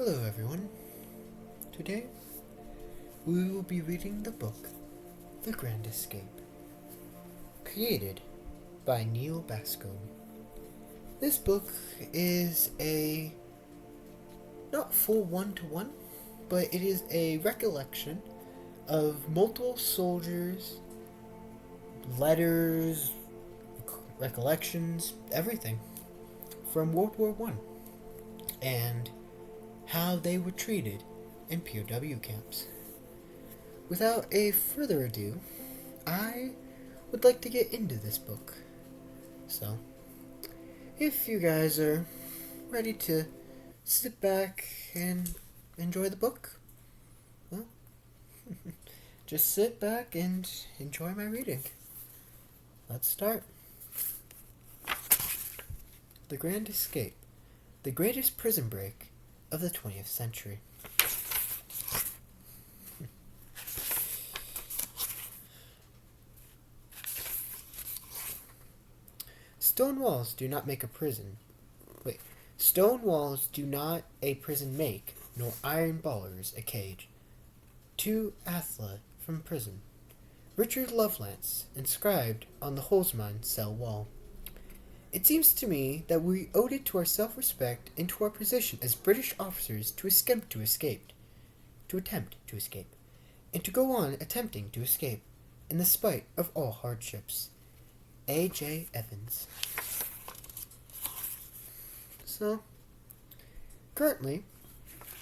Hello everyone. Today we will be reading the book The Grand Escape, created by Neil Bascombe. This book is a not full one-to-one, but it is a recollection of multiple soldiers, letters, recollections, everything from World War I and how they were treated in POW camps. Without a further ado, I would like to get into this book. So, if you guys are ready to sit back and enjoy the book, well, just sit back and enjoy my reading. Let's start. The Grand Escape, the greatest prison break of the 20th century. Stone walls do not make a prison. Stone walls do not a prison make, nor iron bars a cage. To Athla from prison. Richard Lovelace, inscribed on the Holzmann cell wall. It seems to me that we owed it to our self-respect and to our position as British officers to attempt to escape, and to go on attempting to escape, in the spite of all hardships. A.J. Evans. So, currently,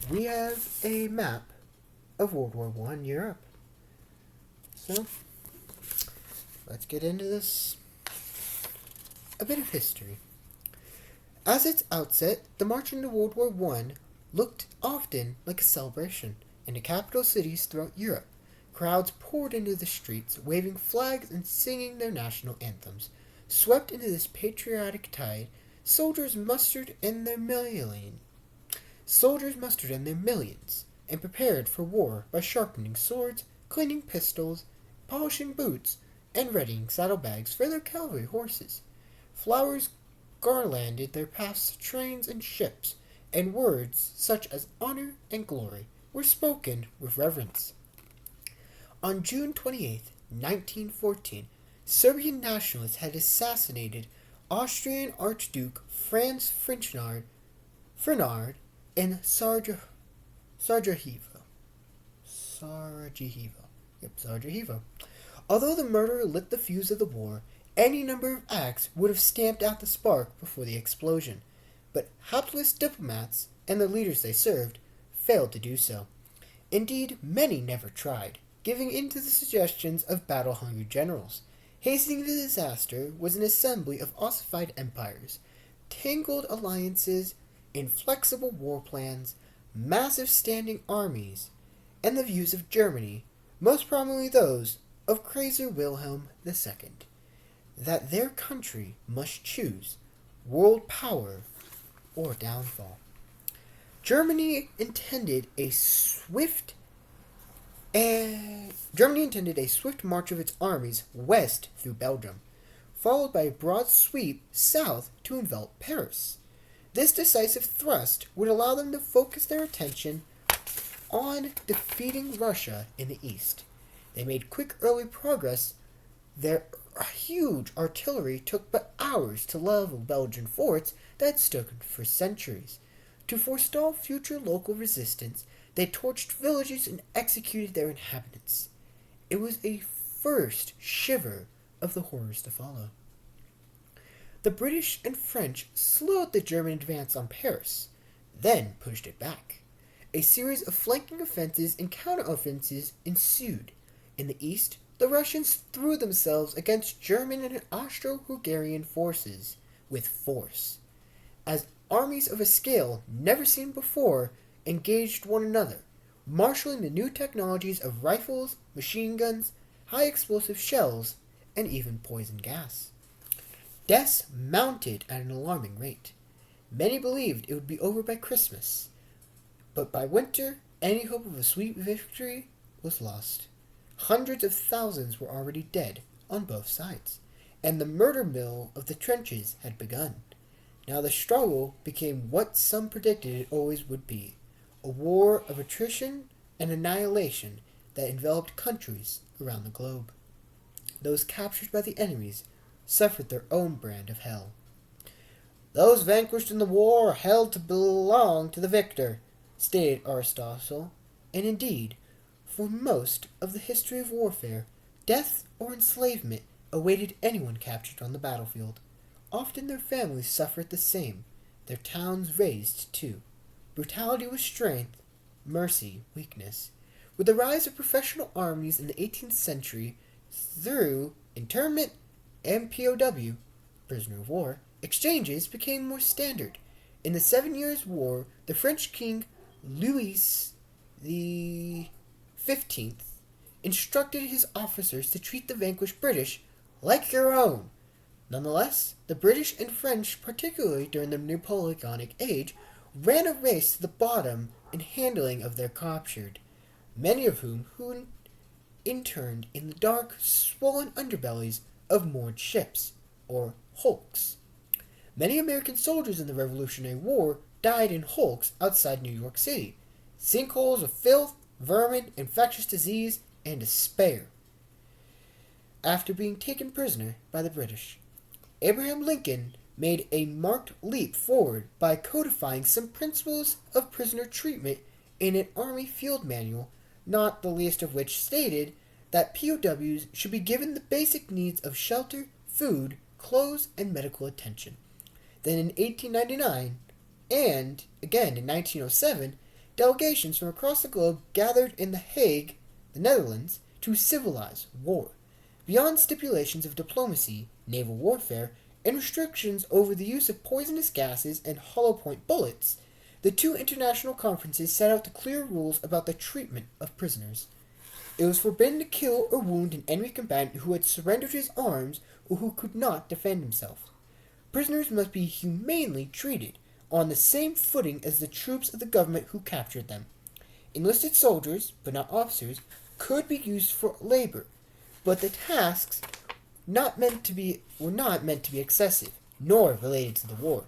we have a map of World War I Europe. So, let's get into this. A bit of history. As its outset, the march into World War I looked often like a celebration. In the capital cities throughout Europe, crowds poured into the streets, waving flags and singing their national anthems. Swept into this patriotic tide, soldiers mustered in their millions, and prepared for war by sharpening swords, cleaning pistols, polishing boots, and readying saddlebags for their cavalry horses. Flowers garlanded their paths to trains and ships, and words such as honor and glory were spoken with reverence. On June 28, 1914, Serbian nationalists had assassinated Austrian Archduke Franz Ferdinand in Sarajevo. Although the murder lit the fuse of the war, any number of acts would have stamped out the spark before the explosion, but hapless diplomats and the leaders they served failed to do so. Indeed, many never tried, giving in to the suggestions of battle-hungry generals. Hastening the disaster was an assembly of ossified empires, tangled alliances, inflexible war plans, massive standing armies, and the views of Germany, most prominently those of Kaiser Wilhelm II. That their country must choose world power or downfall. Germany intended a swift march of its armies west through Belgium, followed by a broad sweep south to envelop Paris. This decisive thrust would allow them to focus their attention on defeating Russia in the east. They made quick early progress. Their huge artillery took but hours to level Belgian forts that had stood for centuries. To forestall future local resistance, they torched villages and executed their inhabitants. It was a first shiver of the horrors to follow. The British and French slowed the German advance on Paris, then pushed it back. A series of flanking offenses and counteroffensives ensued. In the east, the Russians threw themselves against German and Austro-Hungarian forces with force, as armies of a scale never seen before engaged one another, marshalling the new technologies of rifles, machine guns, high-explosive shells, and even poison gas. Deaths mounted at an alarming rate. Many believed it would be over by Christmas, but by winter, any hope of a sweet victory was lost. Hundreds of thousands were already dead on both sides, and the murder mill of the trenches had begun. Now the struggle became what some predicted it always would be, a war of attrition and annihilation that enveloped countries around the globe. Those captured by the enemies suffered their own brand of hell. Those vanquished in the war are held to belong to the victor, stated Aristotle, and indeed, for most of the history of warfare, death or enslavement awaited anyone captured on the battlefield. Often their families suffered the same, their towns razed too. Brutality was strength, mercy weakness. With the rise of professional armies in the 18th century, through internment and POW, prisoner of war, exchanges became more standard. In the 7 Years' War, the French king Louis XV instructed his officers to treat the vanquished British like your own. Nonetheless, the British and French, particularly during the Napoleonic Age, ran a race to the bottom in handling of their captured, many of whom interned in the dark, swollen underbellies of moored ships, or hulks. Many American soldiers in the Revolutionary War died in hulks outside New York City, sinkholes of filth, vermin, infectious disease, and despair, after being taken prisoner by the British. Abraham Lincoln made a marked leap forward by codifying some principles of prisoner treatment in an Army field manual, not the least of which stated that POWs should be given the basic needs of shelter, food, clothes, and medical attention. Then in 1899, and again in 1907, delegations from across the globe gathered in The Hague, the Netherlands, to civilize war. Beyond stipulations of diplomacy, naval warfare, and restrictions over the use of poisonous gases and hollow-point bullets, the two international conferences set out the clear rules about the treatment of prisoners. It was forbidden to kill or wound an enemy combatant who had surrendered his arms or who could not defend himself. Prisoners must be humanely treated, on the same footing as the troops of the government who captured them. Enlisted soldiers, but not officers, could be used for labor, but the tasks were not meant to be excessive, nor related to the war.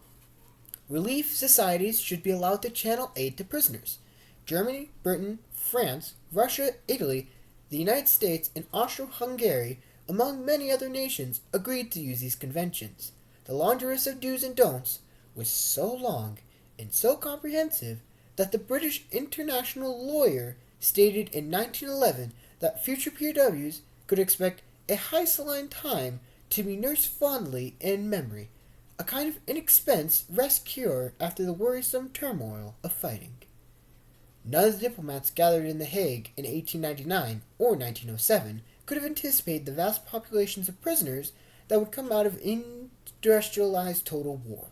Relief societies should be allowed to channel aid to prisoners. Germany, Britain, France, Russia, Italy, the United States, and Austro-Hungary, among many other nations, agreed to use these conventions. The laundry list of do's and don'ts was so long and so comprehensive that the British international lawyer stated in 1911 that future POWs could expect a high saline time to be nursed fondly in memory, a kind of inexpensive rest cure after the worrisome turmoil of fighting. None of the diplomats gathered in The Hague in 1899 or 1907 could have anticipated the vast populations of prisoners that would come out of industrialized total war,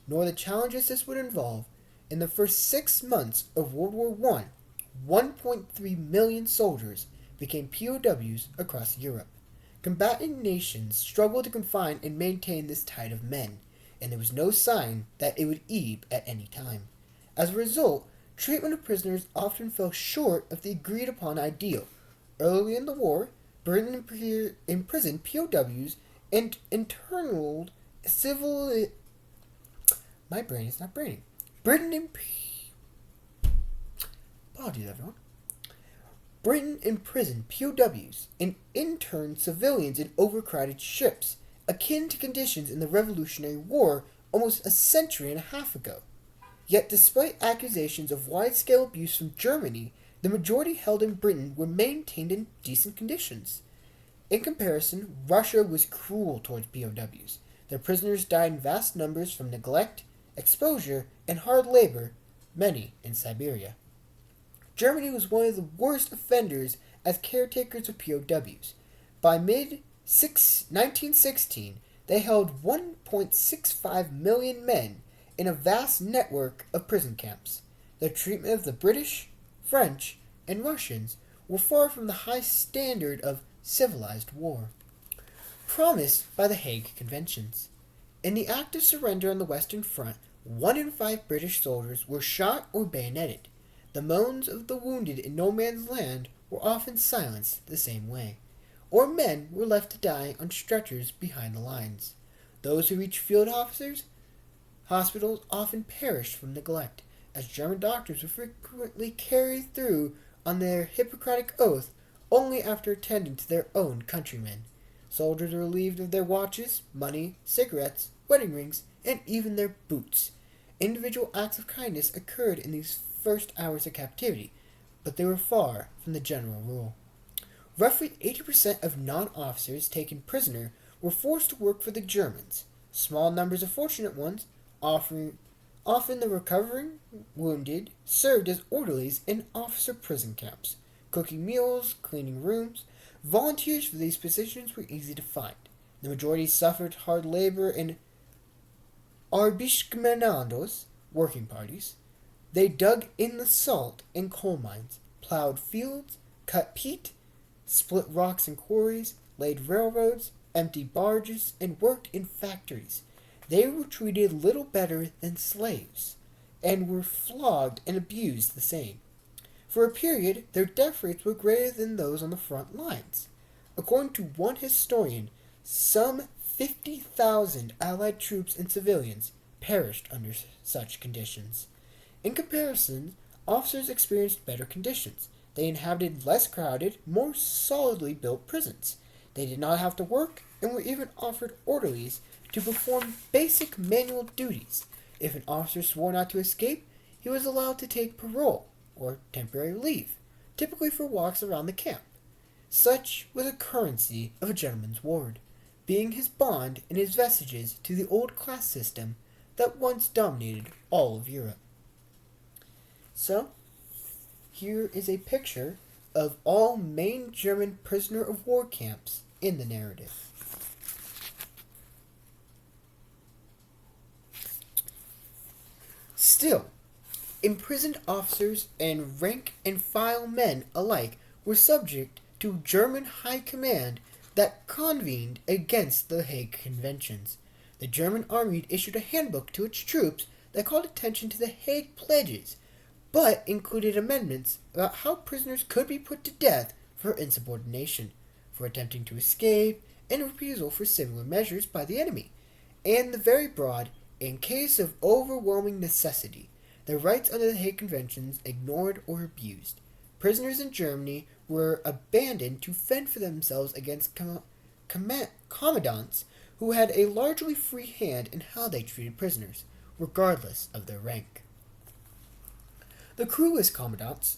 nor the challenges this would involve. In the first 6 months of World War I, 1.3 million soldiers became POWs across Europe. Combatant nations struggled to confine and maintain this tide of men, and there was no sign that it would ebb at any time. As a result, treatment of prisoners often fell short of the agreed-upon ideal. Early in the war, Britain imprisoned POWs and interned civil... My brain is not braining. Apologies, everyone. Britain imprisoned POWs and interned civilians in overcrowded ships, akin to conditions in the Revolutionary War almost a century and a half ago. Yet despite accusations of wide-scale abuse from Germany, the majority held in Britain were maintained in decent conditions. In comparison, Russia was cruel towards POWs. Their prisoners died in vast numbers from neglect, exposure, and hard labor, many in Siberia. Germany was one of the worst offenders as caretakers of POWs. By mid-1916, they held 1.65 million men in a vast network of prison camps. The treatment of the British, French, and Russians were far from the high standard of civilized war promised by the Hague Conventions. In the act of surrender on the Western Front, 1 in 5 British soldiers were shot or bayoneted. The moans of the wounded in no man's land were often silenced the same way, or men were left to die on stretchers behind the lines. Those who reached field hospitals often perished from neglect. as German doctors would frequently carry through on their Hippocratic oath only after attending to their own countrymen. Soldiers were relieved of their watches, money, cigarettes, wedding rings, and even their boots. Individual acts of kindness occurred in these first hours of captivity, but they were far from the general rule. Roughly 80% of non-officers taken prisoner were forced to work for the Germans. Small numbers of fortunate ones, often the recovering wounded, served as orderlies in officer prison camps, cooking meals, cleaning rooms. Volunteers for these positions were easy to find. The majority suffered hard labor in Arbeitsgemeindos, working parties. They dug in the salt in coal mines, plowed fields, cut peat, split rocks in quarries, laid railroads, emptied barges, and worked in factories. They were treated little better than slaves, and were flogged and abused the same. For a period, their death rates were greater than those on the front lines. According to one historian, some 50,000 Allied troops and civilians perished under such conditions. In comparison, officers experienced better conditions. They inhabited less crowded, more solidly built prisons. They did not have to work and were even offered orderlies to perform basic manual duties. If an officer swore not to escape, he was allowed to take parole, or temporary leave, typically for walks around the camp. Such was the currency of a gentleman's ward, being his bond and his vestiges to the old class system that once dominated all of Europe. So, here is a picture of all main German prisoner of war camps in the narrative. Still, imprisoned officers and rank-and-file men alike were subject to German high command that convened against the Hague Conventions. The German army issued a handbook to its troops that called attention to the Hague Pledges, but included amendments about how prisoners could be put to death for insubordination, for attempting to escape, and refusal for similar measures by the enemy, and the very broad, in case of overwhelming necessity, the rights under the Hague Conventions ignored or abused. Prisoners in Germany were abandoned to fend for themselves against commandants who had a largely free hand in how they treated prisoners, regardless of their rank. The cruelest commandants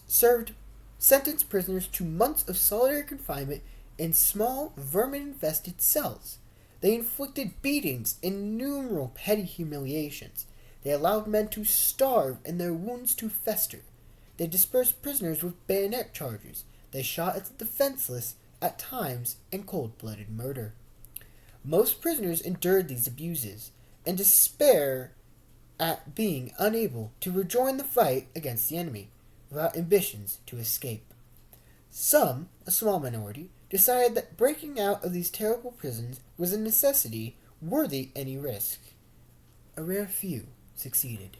sentenced prisoners to months of solitary confinement in small, vermin-infested cells. They inflicted beatings and innumerable petty humiliations. They allowed men to starve and their wounds to fester. They dispersed prisoners with bayonet charges. They shot at the defenseless, at times, in cold-blooded murder. Most prisoners endured these abuses, and despair at being unable to rejoin the fight against the enemy, without ambitions to escape. Some, a small minority, decided that breaking out of these terrible prisons was a necessity worthy any risk. A rare few succeeded.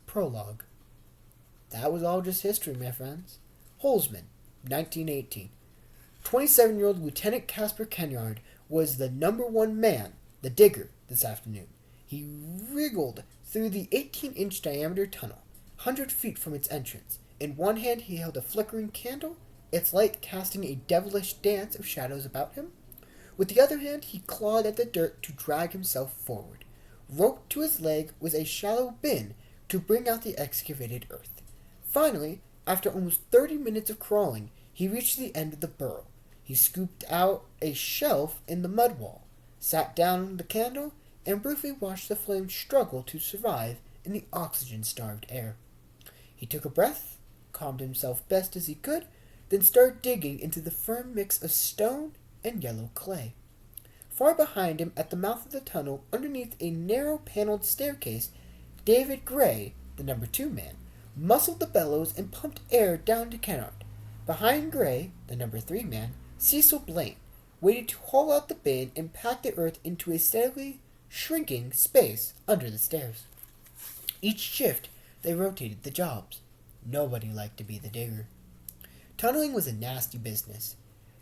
Prologue. That was all just history, my friends. Holzman, 1918. 27-year-old Lieutenant Caspar Kenyard was the number one man, the digger, this afternoon. He wriggled through the 18-inch diameter tunnel, 100 feet from its entrance. In one hand he held a flickering candle, its light casting a devilish dance of shadows about him. With the other hand he clawed at the dirt to drag himself forward. Roped to his leg was a shallow bin to bring out the excavated earth. Finally, after almost 30 minutes of crawling, he reached the end of the burrow. He scooped out a shelf in the mud wall, sat down on the candle, and briefly watched the flames struggle to survive in the oxygen-starved air. He took a breath, calmed himself best as he could, then started digging into the firm mix of stone and yellow clay. Far behind him, at the mouth of the tunnel, underneath a narrow paneled staircase, David Gray, the number 2 man, muscled the bellows and pumped air down to Kennard. Behind Gray, the number 3 man, Cecil Blaine waited to haul out the bin and pack the earth into a steadily shrinking space under the stairs. Each shift, they rotated the jobs. Nobody liked to be the digger. Tunneling was a nasty business.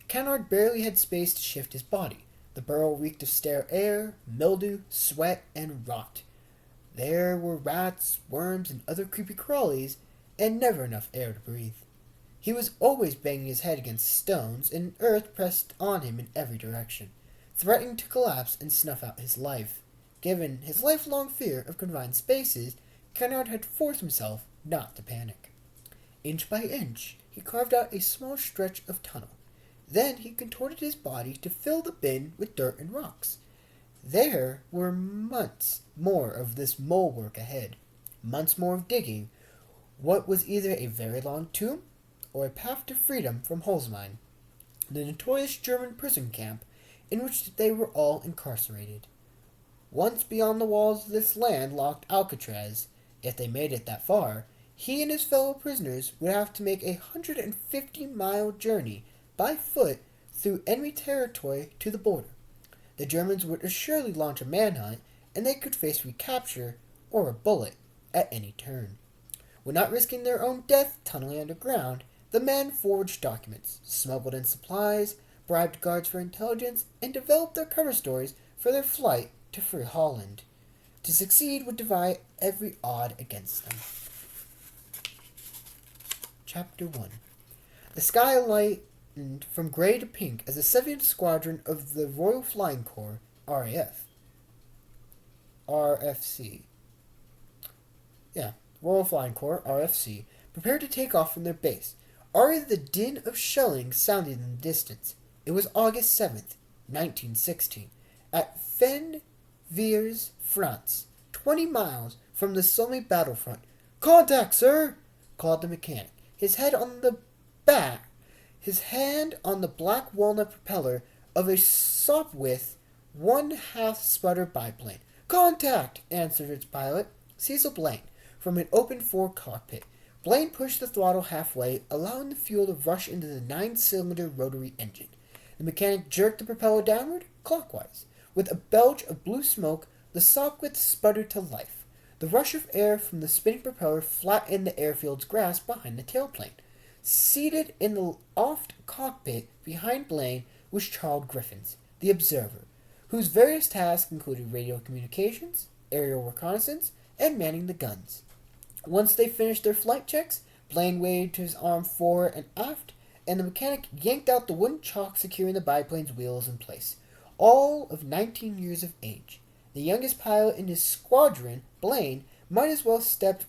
Kennard barely had space to shift his body. The burrow reeked of stale air, mildew, sweat, and rot. There were rats, worms, and other creepy crawlies, and never enough air to breathe. He was always banging his head against stones, and earth pressed on him in every direction, threatening to collapse and snuff out his life. Given his lifelong fear of confined spaces, Kennard had forced himself not to panic. Inch by inch, he carved out a small stretch of tunnel. Then he contorted his body to fill the bin with dirt and rocks. There were months more of this mole work ahead, months more of digging what was either a very long tomb or a path to freedom from Holzheim, the notorious German prison camp in which they were all incarcerated. Once beyond the walls of this land-locked Alcatraz, if they made it that far, he and his fellow prisoners would have to make a 150-mile journey by foot through enemy territory to the border. The Germans would assuredly launch a manhunt, and they could face recapture or a bullet at any turn. When not risking their own death tunneling underground, the men forged documents, smuggled in supplies, bribed guards for intelligence, and developed their cover stories for their flight to free Holland. To succeed would defy every odd against them. Chapter 1. The sky lightened from gray to pink as the 7th Squadron of the Royal Flying Corps, RFC. Royal Flying Corps, RFC, prepared to take off from their base. Already the din of shelling sounded in the distance. It was August 7th, 1916, at Fenviers, France, 20 miles from the Somme battlefront. "Contact, sir!" called the mechanic, his hand on the black walnut propeller of a Sopwith one-half sputter biplane. "Contact!" answered its pilot, Cecil Blaine, from an open-floor cockpit. Blaine pushed the throttle halfway, allowing the fuel to rush into the 9-cylinder rotary engine. The mechanic jerked the propeller downward, clockwise. With a belch of blue smoke, the Sopwith sputtered to life. The rush of air from the spinning propeller flattened the airfield's grass behind the tailplane. Seated in the aft cockpit behind Blaine was Charles Griffiths, the observer, whose various tasks included radio communications, aerial reconnaissance, and manning the guns. Once they finished their flight checks, Blaine waved his arm fore and aft, and the mechanic yanked out the wooden chock securing the biplane's wheels in place. All of 19 years of age. The youngest pilot in his squadron, Blaine, might as well step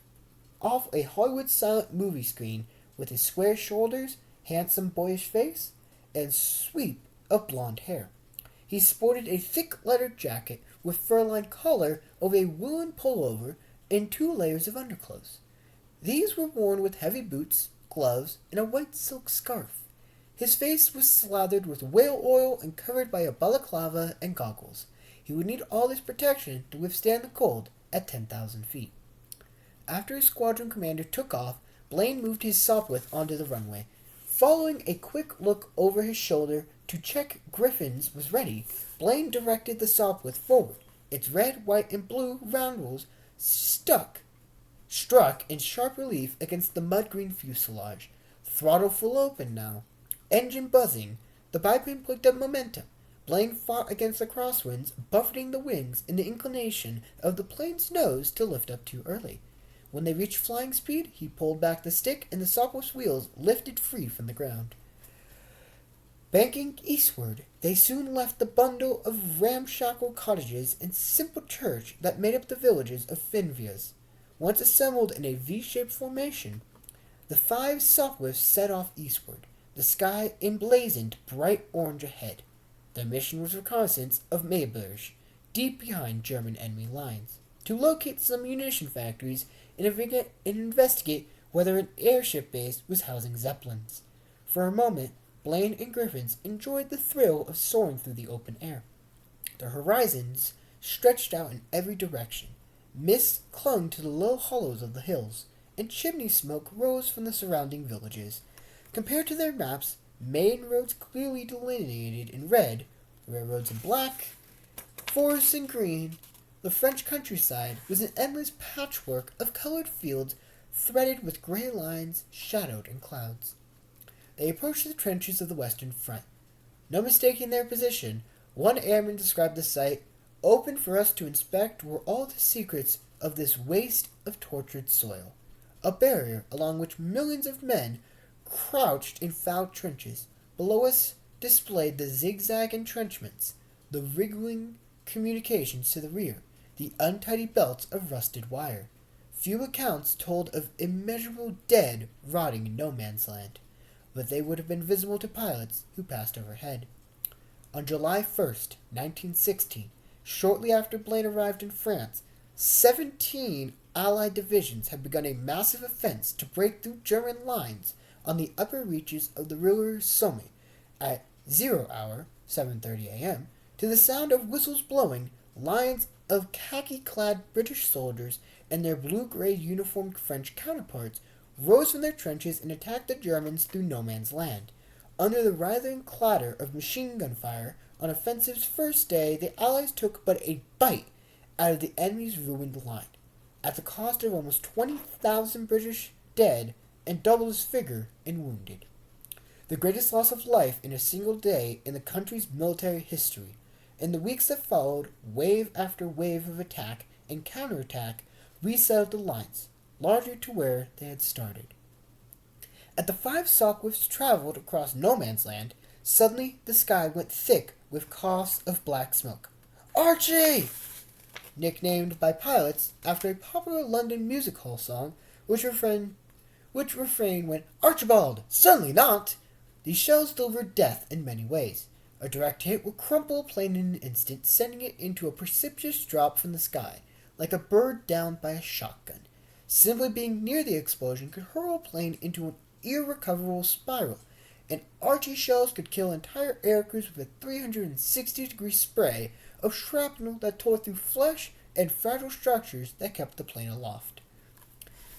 off a Hollywood silent movie screen with his square shoulders, handsome boyish face, and sweep of blonde hair. He sported a thick leather jacket with fur-lined collar over a woolen pullover and 2 layers of underclothes. These were worn with heavy boots, gloves, and a white silk scarf. His face was slathered with whale oil and covered by a balaclava and goggles. He would need all this protection to withstand the cold at 10,000 feet. After his squadron commander took off, Blaine moved his Sopwith onto the runway. Following a quick look over his shoulder to check Griffin's was ready, Blaine directed the Sopwith forward. Its red, white, and blue roundels struck in sharp relief against the mud-green fuselage. Throttle full open now. Engine buzzing. The biplane picked up momentum. Blaine fought against the crosswinds, buffeting the wings in the inclination of the plane's nose to lift up too early. When they reached flying speed, he pulled back the stick and the Sopwith's wheels lifted free from the ground. Banking eastward, they soon left the bundle of ramshackle cottages and simple church that made up the villages of Fenviers. Once assembled in a V-shaped formation, the 5 Sopwiths set off eastward, the sky emblazoned bright orange ahead. Their mission was reconnaissance of Mayberg, deep behind German enemy lines, to locate some munition factories and investigate whether an airship base was housing Zeppelins. For a moment, Blaine and Griffiths enjoyed the thrill of soaring through the open air. The horizons stretched out in every direction. Mist clung to the low hollows of the hills, and chimney smoke rose from the surrounding villages. Compared to their maps, main roads clearly delineated in red, railroads in black, forests in green, the French countryside was an endless patchwork of colored fields threaded with gray lines shadowed in clouds. They approached the trenches of the Western Front. No mistaking their position, one airman described the site. Open for us to inspect were all the secrets of this waste of tortured soil, a barrier along which millions of men crouched in foul trenches. Below us displayed the zigzag entrenchments, the wriggling communications to the rear, the untidy belts of rusted wire. Few accounts told of immeasurable dead rotting in no man's land, but they would have been visible to pilots who passed overhead. On July 1st, 1916, shortly after Blaine arrived in France, 17 Allied divisions had begun a massive offense to break through German lines on the upper reaches of the river Somme at 0 hour, 7:30 a.m., to the sound of whistles blowing. Lines of khaki-clad British soldiers and their blue-gray uniformed French counterparts rose from their trenches and attacked the Germans through no man's land. Under the writhing clatter of machine gun fire on offensive's first day, the Allies took but a bite out of the enemy's ruined line, at the cost of almost 20,000 British dead and double this figure in wounded. The greatest loss of life in a single day in the country's military history. In the weeks that followed, wave after wave of attack and counterattack resettled the lines, larger to where they had started. As the 5 Sopwiths traveled across no man's land, suddenly the sky went thick with coughs of black smoke. "Archie!" Nicknamed by pilots after a popular London music hall song, which refrain went, "Archibald! Certainly not!" These shells delivered death in many ways. A direct hit would crumple a plane in an instant, sending it into a precipitous drop from the sky, like a bird downed by a shotgun. Simply being near the explosion could hurl a plane into an irrecoverable spiral, and Archie shells could kill entire aircrews with a 360-degree spray of shrapnel that tore through flesh and fragile structures that kept the plane aloft.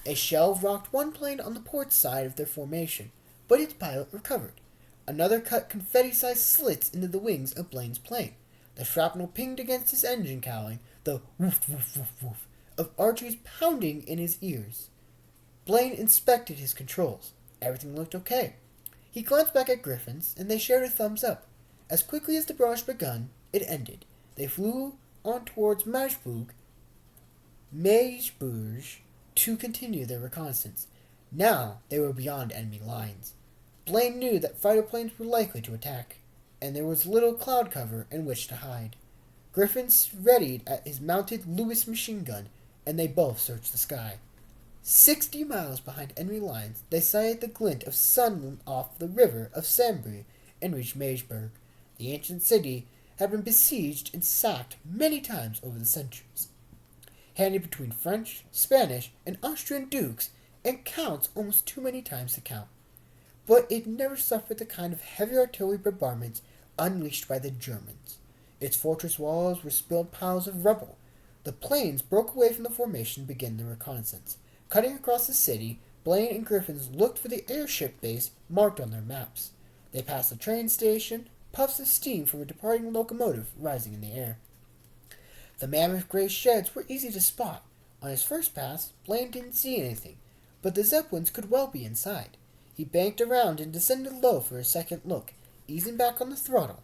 A shell rocked one plane on the port side of their formation, but its pilot recovered. Another cut confetti-sized slits into the wings of Blaine's plane. The shrapnel pinged against his engine cowling, the woof woof woof woof of Archie's pounding in his ears. Blaine inspected his controls. Everything looked okay. He glanced back at Griffin's, and they shared a thumbs up. As quickly as the barrage begun, it ended. They flew on towards Mageburg to continue their reconnaissance. Now they were beyond enemy lines. Blaine knew that fighter planes were likely to attack, and there was little cloud cover in which to hide. Griffin readied at his mounted Lewis machine gun, and they both searched the sky. 60 miles behind enemy lines, they sighted the glint of sun off the river of Sambre and reached Mageburg. The ancient city had been besieged and sacked many times over the centuries, handed between French, Spanish, and Austrian dukes, and counts almost too many times to count. But it never suffered the kind of heavy artillery bombardments unleashed by the Germans. Its fortress walls were spilled piles of rubble. The planes broke away from the formation and began the reconnaissance. Cutting across the city, Blaine and Griffins looked for the airship base marked on their maps. They passed the train station, puffs of steam from a departing locomotive rising in the air. The mammoth gray sheds were easy to spot. On his first pass, Blaine didn't see anything, but the Zeppelins could well be inside. He banked around and descended low for a second look, easing back on the throttle.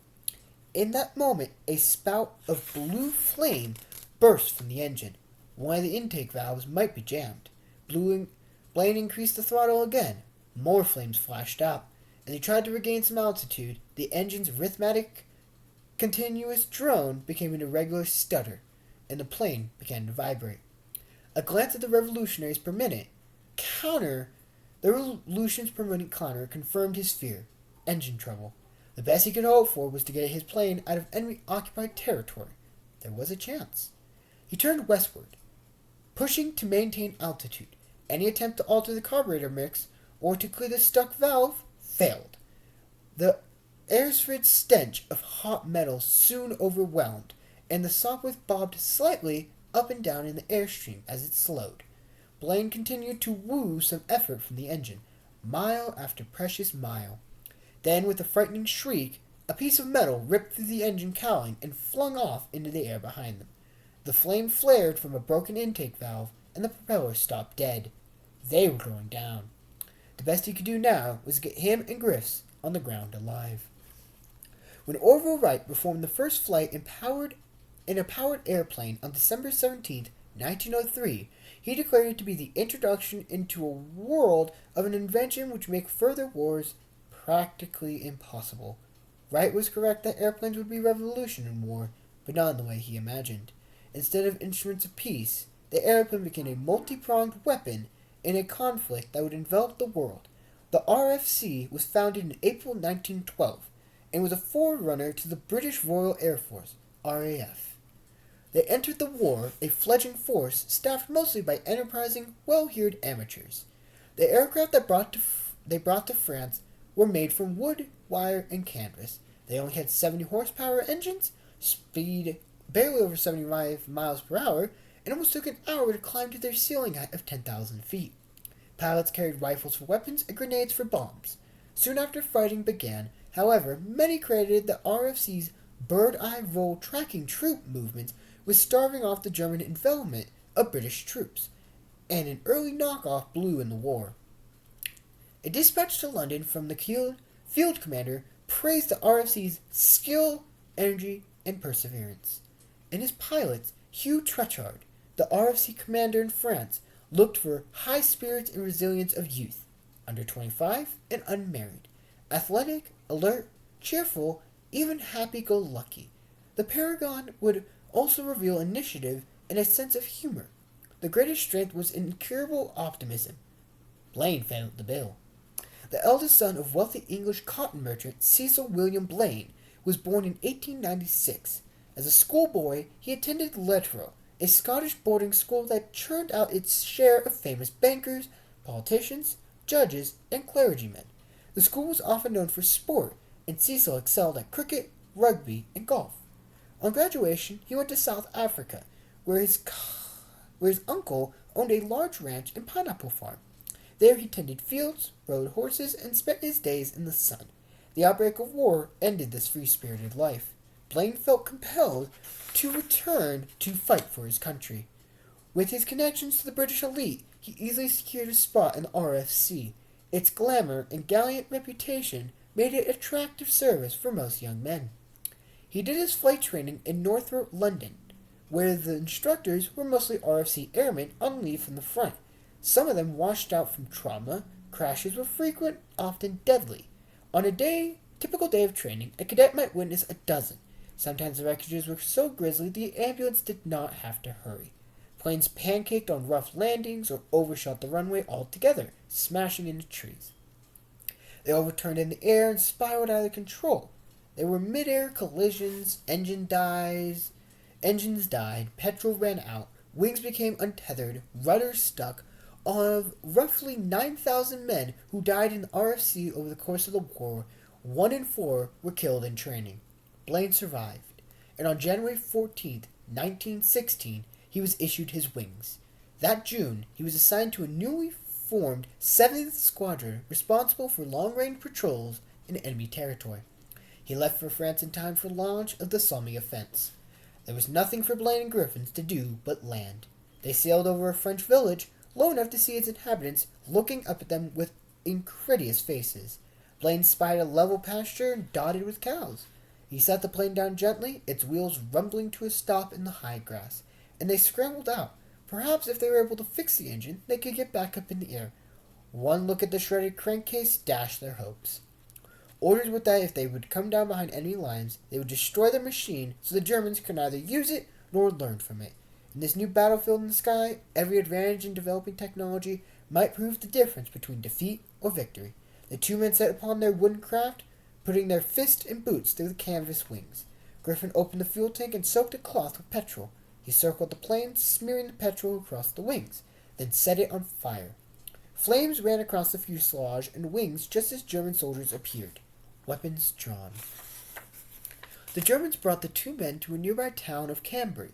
In that moment, a spout of blue flame burst from the engine. One of the intake valves might be jammed. Blaine increased the throttle again. More flames flashed out. As he tried to regain some altitude, the engine's rhythmic, continuous drone became an irregular stutter, and the plane began to vibrate. A glance at the revolutions per minute counter confirmed his fear. Engine trouble. The best he could hope for was to get his plane out of enemy-occupied territory. There was a chance. He turned westward, pushing to maintain altitude. Any attempt to alter the carburetor mix or to clear the stuck valve failed. The air's stench of hot metal soon overwhelmed, and the Sopwith bobbed slightly up and down in the airstream as it slowed. Blaine continued to woo some effort from the engine, mile after precious mile. Then, with a frightening shriek, a piece of metal ripped through the engine cowling and flung off into the air behind them. The flame flared from a broken intake valve, and the propeller stopped dead. They were going down. The best he could do now was get him and Griffs on the ground alive. When Orville Wright performed the first flight in a powered airplane on December 17, 1903, he declared it to be the introduction into a world of an invention which make further wars practically impossible. Wright was correct that airplanes would be revolution in war, but not in the way he imagined. Instead of instruments of peace, the airplane became a multi-pronged weapon in a conflict that would envelop the world. The RFC was founded in April 1912 and was a forerunner to the British Royal Air Force, RAF. They entered the war a fledgling force staffed mostly by enterprising, well-heeled amateurs. The aircraft they brought to France were made from wood, wire, and canvas. They only had 70 horsepower engines, speed barely over 75 miles per hour, and almost took an hour to climb to their ceiling height of 10,000 feet. Pilots carried rifles for weapons and grenades for bombs. Soon after fighting began, however, many credited the RFC's bird-eye roll tracking troop movements with starving off the German envelopment of British troops, and an early knockoff blew in the war. A dispatch to London from the field commander praised the RFC's skill, energy, and perseverance. In his pilots, Hugh Trechard, the RFC commander in France, looked for high spirits and resilience of youth, under 25 and unmarried, athletic, alert, cheerful, even happy-go-lucky. The paragon would also reveal initiative and a sense of humor. The greatest strength was incurable optimism. Blaine failed the bill. The eldest son of wealthy English cotton merchant Cecil William Blaine was born in 1896. As a schoolboy, he attended Letro, a Scottish boarding school that churned out its share of famous bankers, politicians, judges, and clergymen. The school was often known for sport, and Cecil excelled at cricket, rugby, and golf. On graduation, he went to South Africa, where his uncle owned a large ranch and pineapple farm. There he tended fields, rode horses, and spent his days in the sun. The outbreak of war ended this free-spirited life. Blaine felt compelled to return to fight for his country. With his connections to the British elite, he easily secured a spot in the RFC. Its glamour and gallant reputation made it attractive service for most young men. He did his flight training in Northrop, London, where the instructors were mostly RFC airmen on leave from the front. Some of them washed out from trauma. Crashes were frequent, often deadly. On a typical day of training, a cadet might witness a dozen. Sometimes the wreckages were so grisly the ambulance did not have to hurry. Planes pancaked on rough landings or overshot the runway altogether, smashing into trees. They overturned in the air and spiraled out of control. There were mid-air collisions, engines died, petrol ran out, wings became untethered, rudders stuck. Of roughly 9,000 men who died in the RFC over the course of the war, 1 in 4 were killed in training. Blaine survived, and on January 14, 1916, he was issued his wings. That June, he was assigned to a newly formed 7th Squadron responsible for long-range patrols in enemy territory. He left for France in time for launch of the Somme offense. There was nothing for Blaine and Griffiths to do but land. They sailed over a French village, low enough to see its inhabitants looking up at them with incredulous faces. Blaine spied a level pasture dotted with cows. He set the plane down gently, its wheels rumbling to a stop in the high grass, and they scrambled out. Perhaps if they were able to fix the engine, they could get back up in the air. One look at the shredded crankcase dashed their hopes. Orders were that if they would come down behind enemy lines, they would destroy the machine so the Germans could neither use it nor learn from it. In this new battlefield in the sky, every advantage in developing technology might prove the difference between defeat or victory. The two men set upon their wooden craft, putting their fists and boots through the canvas wings. Griffin opened the fuel tank and soaked a cloth with petrol. He circled the plane, smearing the petrol across the wings, then set it on fire. Flames ran across the fuselage and wings just as German soldiers appeared, weapons drawn. The Germans brought the two men to a nearby town of Cambrai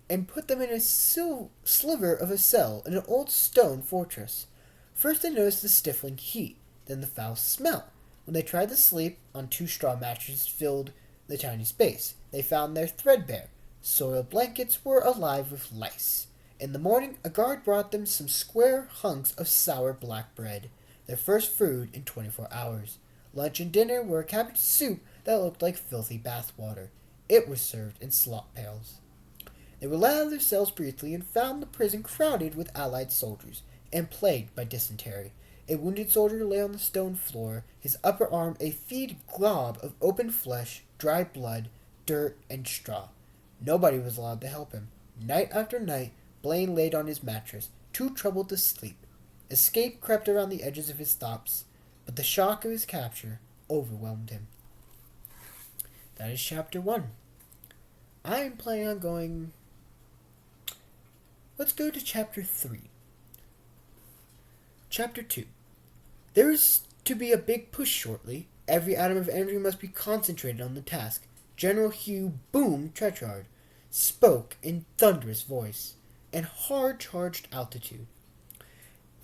and put them in a sliver of a cell in an old stone fortress. First they noticed the stifling heat, then the foul smell. When they tried to sleep on 2 straw mattresses filled the tiny space, they found their threadbare. Soiled blankets were alive with lice. In the morning, a guard brought them some square hunks of sour black bread, their first food in 24 hours. Lunch and dinner were a cabbage soup that looked like filthy bath water. It was served in slop pails. They were let out of their cells briefly and found the prison crowded with Allied soldiers and plagued by dysentery. A wounded soldier lay on the stone floor, his upper arm a feed glob of open flesh, dry blood, dirt, and straw. Nobody was allowed to help him. Night after night, Blaine laid on his mattress, too troubled to sleep. Escape crept around the edges of his thoughts, but the shock of his capture overwhelmed him. That is Chapter 1. I am planning on going... Let's go to Chapter 3. Chapter 2. There is to be a big push shortly. Every atom of energy must be concentrated on the task. General Hugh Boom Trechard spoke in thunderous voice and hard-charged altitude.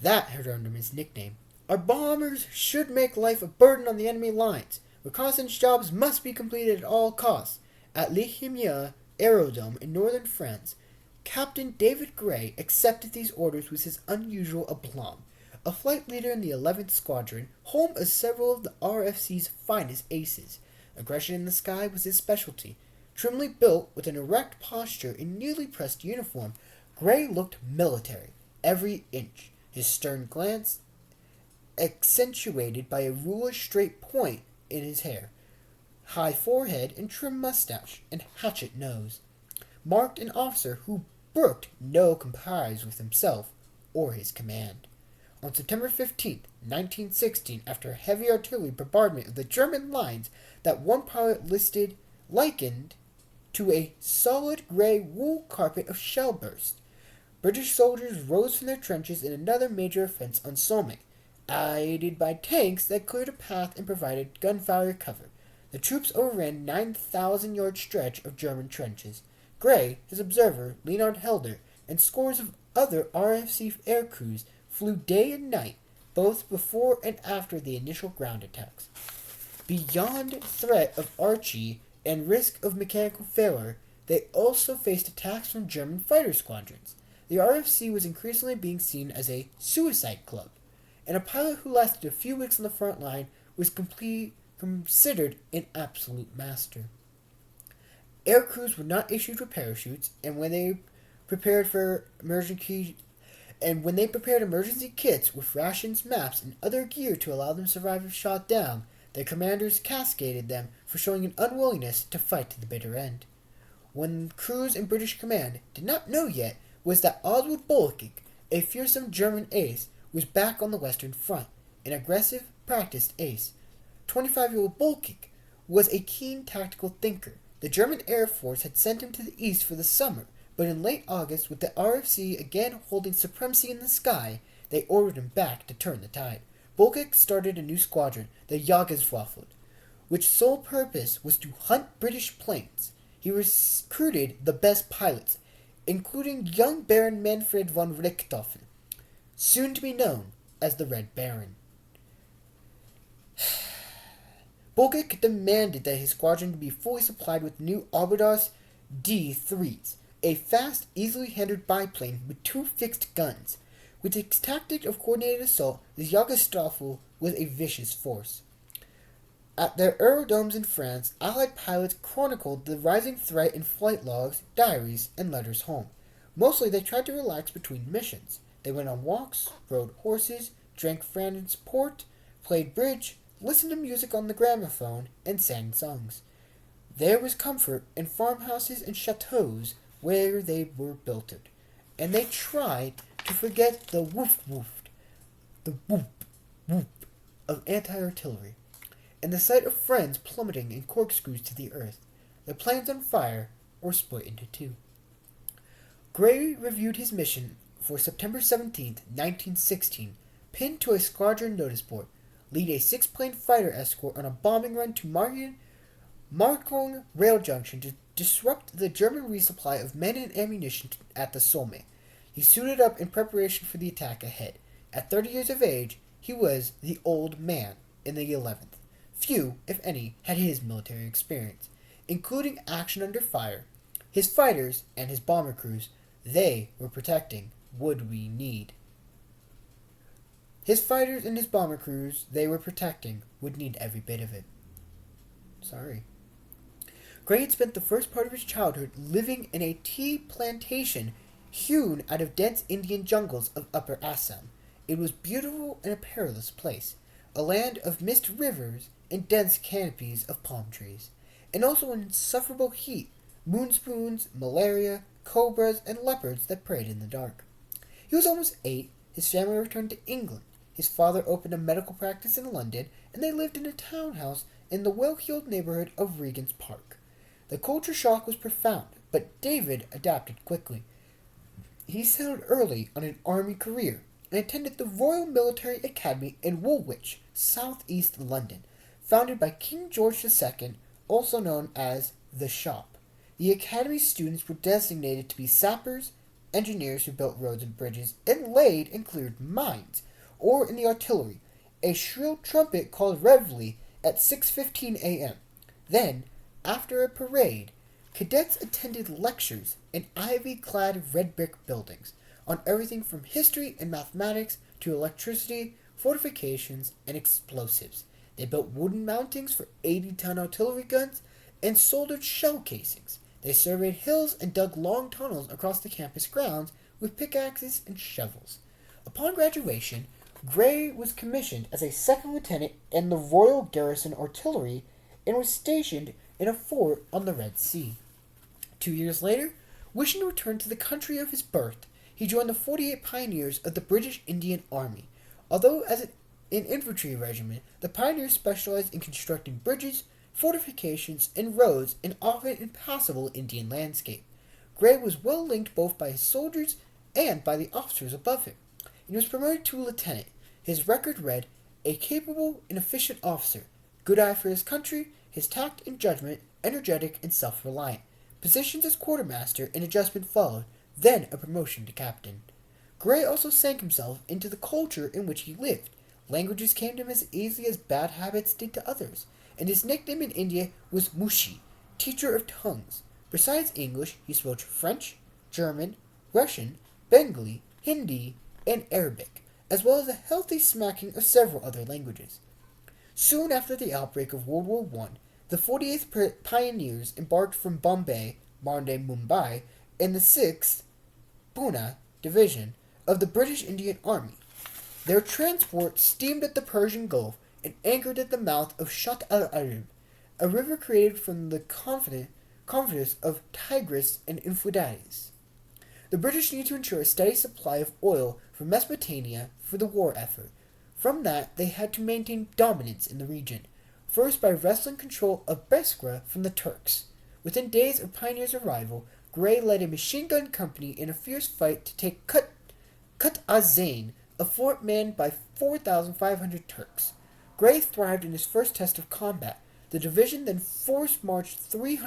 That had earned him his nickname. Our bombers should make life a burden on the enemy lines. Reconnaissance jobs must be completed at all costs. At Le Himier Aerodrome in northern France, Captain David Gray accepted these orders with his unusual aplomb. A flight leader in the 11th Squadron, home of several of the RFC's finest aces. Aggression in the sky was his specialty. Trimly built, with an erect posture in nearly pressed uniform, Gray looked military, every inch, his stern glance accentuated by a ruler's straight point in his hair, high forehead and trim mustache, and hatchet nose, marked an officer who brooked no compromise with himself or his command. On September 15, 1916, after a heavy artillery bombardment of the German lines that one pilot likened to a solid gray wool carpet of shell burst, British soldiers rose from their trenches in another major offense on Somme, aided by tanks that cleared a path and provided gunfire cover. The troops overran 9,000-yard stretch of German trenches. Gray, his observer, Leonard Helder, and scores of other RFC air crews flew day and night, both before and after the initial ground attacks. Beyond threat of Archie and risk of mechanical failure, they also faced attacks from German fighter squadrons. The RFC was increasingly being seen as a suicide club, and a pilot who lasted a few weeks on the front line was considered an absolute master. Air crews were not issued with parachutes, and when they prepared emergency kits with rations, maps, and other gear to allow them to survive if shot down, their commanders cascaded them for showing an unwillingness to fight to the bitter end. One crews in British command did not know yet was that Oswald Bolkig, a fearsome German ace, was back on the Western Front, an aggressive, practiced ace. 25-year-old Bolkig was a keen tactical thinker. The German Air Force had sent him to the east for the summer, but in late August, with the RFC again holding supremacy in the sky, they ordered him back to turn the tide. Bolkig started a new squadron, the Jagdwaffen, which sole purpose was to hunt British planes. He recruited the best pilots, including young Baron Manfred von Richthofen, soon to be known as the Red Baron. Bolkig demanded that his squadron be fully supplied with new Abrams D-3s, a fast, easily handled biplane with 2 fixed guns. With its tactic of coordinated assault, the Jagdwaffen was a vicious force. At their aerodromes in France, Allied pilots chronicled the rising threat in flight logs, diaries, and letters home. Mostly they tried to relax between missions. They went on walks, rode horses, drank Fran's port, played bridge, listened to music on the gramophone, and sang songs. There was comfort in farmhouses and chateaux where they were built, and they tried to forget the woof-woof, the whoop-whoop of anti-artillery, and the sight of friends plummeting in corkscrews to the earth, their planes on fire or split into two. Gray reviewed his mission for September 17, 1916, pinned to a squadron notice board, lead a 6-plane fighter escort on a bombing run to Markong rail junction to disrupt the German resupply of men and ammunition at the Somme. He suited up in preparation for the attack ahead. At 30 years of age, he was the old man in the 11th. Few, if any, had his military experience, including action under fire. His fighters and his bomber crews, they were protecting would-we need. His fighters and his bomber crews they were protecting would need every bit of it. Sorry. Gray had spent the first part of his childhood living in a tea plantation hewn out of dense Indian jungles of Upper Assam. It was beautiful and a perilous place, a land of mist rivers and dense canopies of palm trees, and also insufferable heat, moonspoons, malaria, cobras, and leopards that preyed in the dark. He was almost 8. His family returned to England. His father opened a medical practice in London, and they lived in a townhouse in the well-heeled neighborhood of Regent's Park. The culture shock was profound, but David adapted quickly. He settled early on an army career and attended the Royal Military Academy in Woolwich, southeast London, founded by King George II, also known as the Shop. The Academy's students were designated to be sappers, engineers who built roads and bridges, and laid and cleared mines, or in the artillery, a shrill trumpet called reveille at 6:15 a.m. Then, after a parade, cadets attended lectures in ivy-clad red-brick buildings on everything from history and mathematics to electricity, fortifications, and explosives. They built wooden mountings for 80-ton artillery guns and soldered shell casings. They surveyed hills and dug long tunnels across the campus grounds with pickaxes and shovels. Upon graduation, Gray was commissioned as a second lieutenant in the Royal Garrison Artillery and was stationed in a fort on the Red Sea. 2 years later, wishing to return to the country of his birth, he joined the 48 Pioneers of the British Indian Army. Although as an infantry regiment, the Pioneers specialized in constructing bridges, fortifications, and roads in often impassable Indian landscape. Gray was well linked both by his soldiers and by the officers above him. He was promoted to a lieutenant. His record read, a capable and efficient officer, good eye for his country, his tact and judgment, energetic and self-reliant. Positions as quartermaster and adjustment followed, then a promotion to captain. Gray also sank himself into the culture in which he lived. Languages came to him as easily as bad habits did to others, and his nickname in India was Mushi, teacher of tongues. Besides English, he spoke French, German, Russian, Bengali, Hindi, and Arabic, as well as a healthy smacking of several other languages. Soon after the outbreak of World War I, the 48th Pioneers embarked from Bombay, modern-day Mumbai, in the 6th Pune Division of the British Indian Army. Their transport steamed at the Persian Gulf and anchored at the mouth of Shatt al-Arab, a river created from the confidence of Tigris and Euphrates. The British needed to ensure a steady supply of oil from Mesopotamia for the war effort. From that, they had to maintain dominance in the region, first by wresting control of Beskra from the Turks. Within days of Pioneer's arrival, Gray led a machine gun company in a fierce fight to take Kut Az-Zain, a fort manned by 4,500 Turks. Gray thrived in his first test of combat. The division then force-marched 30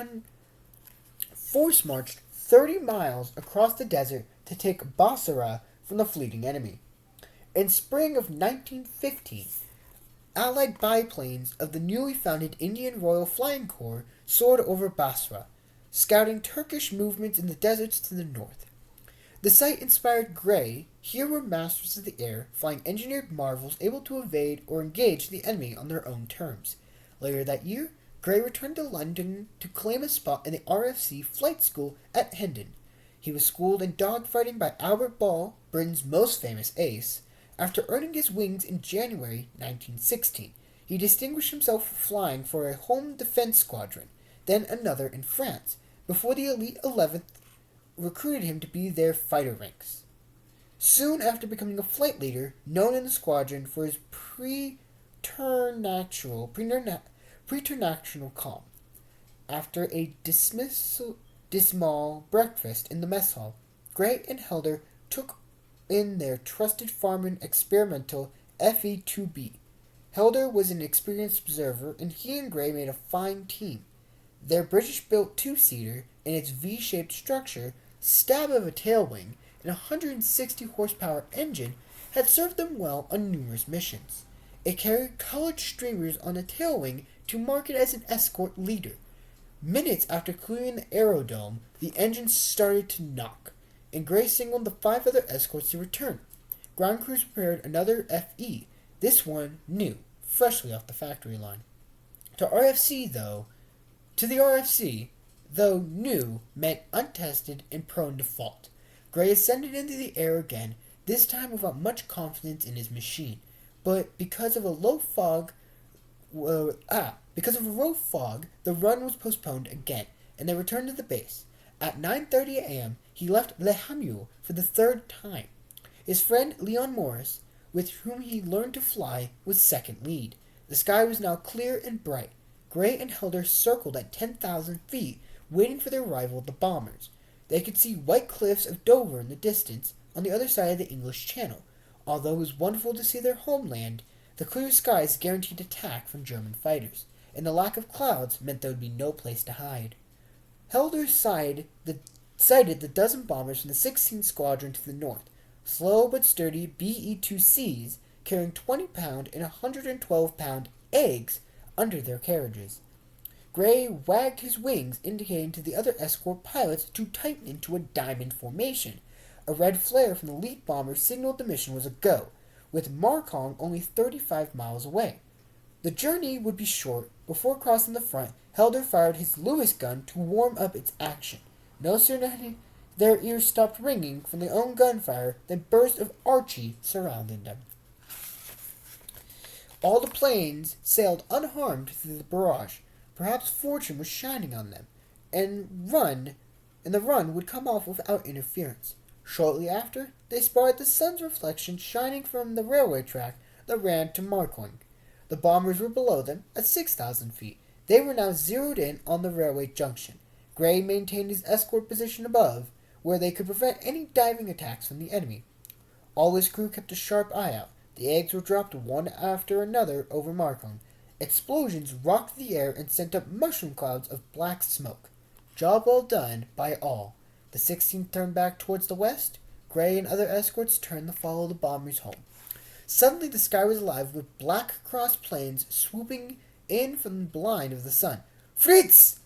miles across the desert to take Basra from the fleeting enemy. In spring of 1915, Allied biplanes of the newly founded Indian Royal Flying Corps soared over Basra, scouting Turkish movements in the deserts to the north. The sight inspired Gray. Here were masters of the air, flying engineered marvels able to evade or engage the enemy on their own terms. Later that year, Gray returned to London to claim a spot in the RFC flight school at Hendon. He was schooled in dogfighting by Albert Ball, Britain's most famous ace. After earning his wings in January 1916, he distinguished himself flying for a home defense squadron, then another in France, before the elite 11th recruited him to be their fighter ranks. Soon after becoming a flight leader, known in the squadron for his preternatural calm. After a dismal breakfast in the mess hall, Gray and Helder took in their trusted Farman experimental FE-2B. Helder was an experienced observer, and he and Gray made a fine team. Their British-built two-seater, and its V-shaped structure, stab of a tailwing, and a 160-horsepower engine had served them well on numerous missions. It carried colored streamers on the tailwing to market as an escort leader. Minutes after clearing the aerodrome, the engine started to knock, and Gray signaled the 5 other escorts to return. Ground crews prepared another FE, this one new, freshly off the factory line. To RFC, though, To the RFC, though new, meant untested and prone to fault. Gray ascended into the air again, this time without much confidence in his machine, but because of a low fog, the run was postponed again, and they returned to the base. At 9:30 a.m., he left Le Hamul for the third time. His friend Leon Morris, with whom he learned to fly, was second lead. The sky was now clear and bright. Gray and Helder circled at 10,000 feet, waiting for the arrival of the bombers. They could see white cliffs of Dover in the distance, on the other side of the English Channel. Although it was wonderful to see their homeland, the clear skies guaranteed attack from German fighters, and the lack of clouds meant there would be no place to hide. Helder sighted the dozen bombers from the 16th Squadron to the north, slow but sturdy BE-2Cs carrying 20-pound and 112-pound eggs under their carriages. Gray wagged his wings, indicating to the other escort pilots to tighten into a diamond formation. A red flare from the lead bomber signaled the mission was a go, with Markong only 35 miles away. The journey would be short. Before crossing the front, Helder fired his Lewis gun to warm up its action. No sooner had their ears stopped ringing from their own gunfire than bursts of Archie surrounded them. All the planes sailed unharmed through the barrage. Perhaps fortune was shining on them, and the run would come off without interference. Shortly after, they spotted the sun's reflection shining from the railway track that ran to Marcoing. The bombers were below them at 6,000 feet. They were now zeroed in on the railway junction. Gray maintained his escort position above, where they could prevent any diving attacks from the enemy. All his crew kept a sharp eye out. The eggs were dropped one after another over Marcoing. Explosions rocked the air and sent up mushroom clouds of black smoke. Job well done by all. The 16th turned back towards the west. Gray and other escorts turned to follow the bombers home. Suddenly the sky was alive with black cross planes swooping in from the blind of the sun. "Fritz!"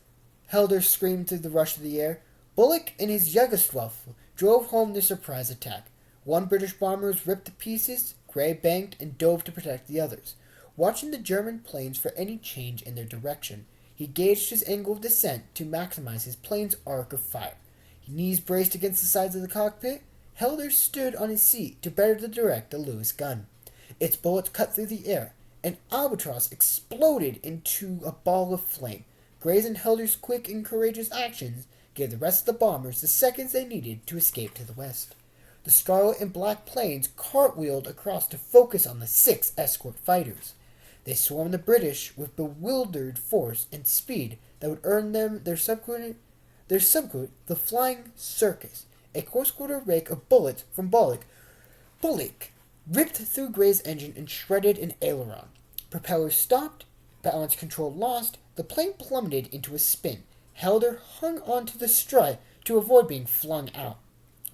Helder screamed through the rush of the air. Bullock and his Jägerstraffel drove home their surprise attack. One British bomber was ripped to pieces. Gray banked and dove to protect the others. Watching the German planes for any change in their direction, he gauged his angle of descent to maximize his plane's arc of fire. His knees braced against the sides of the cockpit. Helder stood on his seat to better direct the Lewis gun. Its bullets cut through the air. An albatross exploded into a ball of flame. Gray's and Helder's quick and courageous actions gave the rest of the bombers the seconds they needed to escape to the west. The scarlet and black planes cartwheeled across to focus on the 6 escort fighters. They swarmed the British with bewildered force and speed that would earn them their subquit, the Flying Circus, a coarse-quarter rake of bullets from Bullock ripped through Gray's engine and shredded an aileron. Propellers stopped, balance control lost, the plane plummeted into a spin. Helder hung onto the strut to avoid being flung out.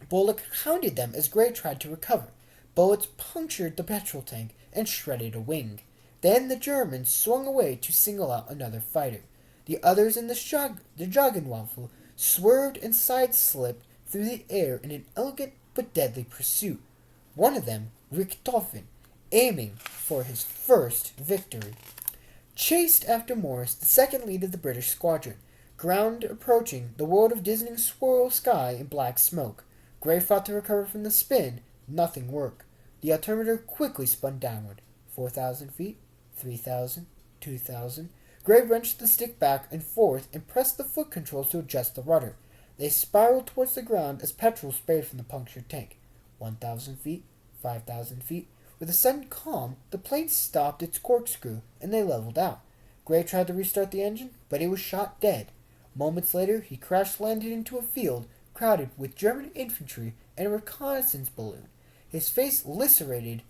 Bullock hounded them as Gray tried to recover. Bullets punctured the petrol tank and shredded a wing. Then the Germans swung away to single out another fighter. The others in the Jagenwaffel swerved and side-slipped through the air in an elegant but deadly pursuit. One of them, Richthofen, aiming for his first victory. Chased after Morris, the second lead of the British squadron. Ground approaching, the world of dizzying swirl sky in black smoke. Gray fought to recover from the spin. Nothing worked. The altimeter quickly spun downward. 4,000 feet, 3,000, 2,000. Gray wrenched the stick back and forth and pressed the foot controls to adjust the rudder. They spiraled towards the ground as petrol sprayed from the punctured tank. 1,000 feet, 5,000 feet. With a sudden calm, the plane stopped its corkscrew and they leveled out. Gray tried to restart the engine, but he was shot dead. Moments later, he crash-landed into a field crowded with German infantry and a reconnaissance balloon. His face lacerated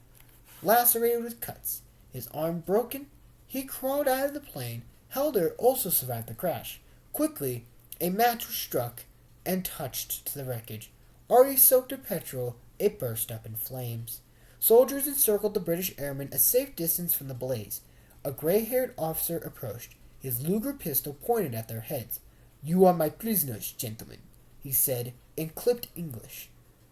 with cuts. His arm broken. He crawled out of the plane. Helder also survived the crash. Quickly, a match was struck and touched to the wreckage. Already soaked with petrol, it burst up in flames. Soldiers encircled the British airmen a safe distance from the blaze. A gray-haired officer approached, his Luger pistol pointed at their heads. "You are my prisoners, gentlemen," he said in clipped English.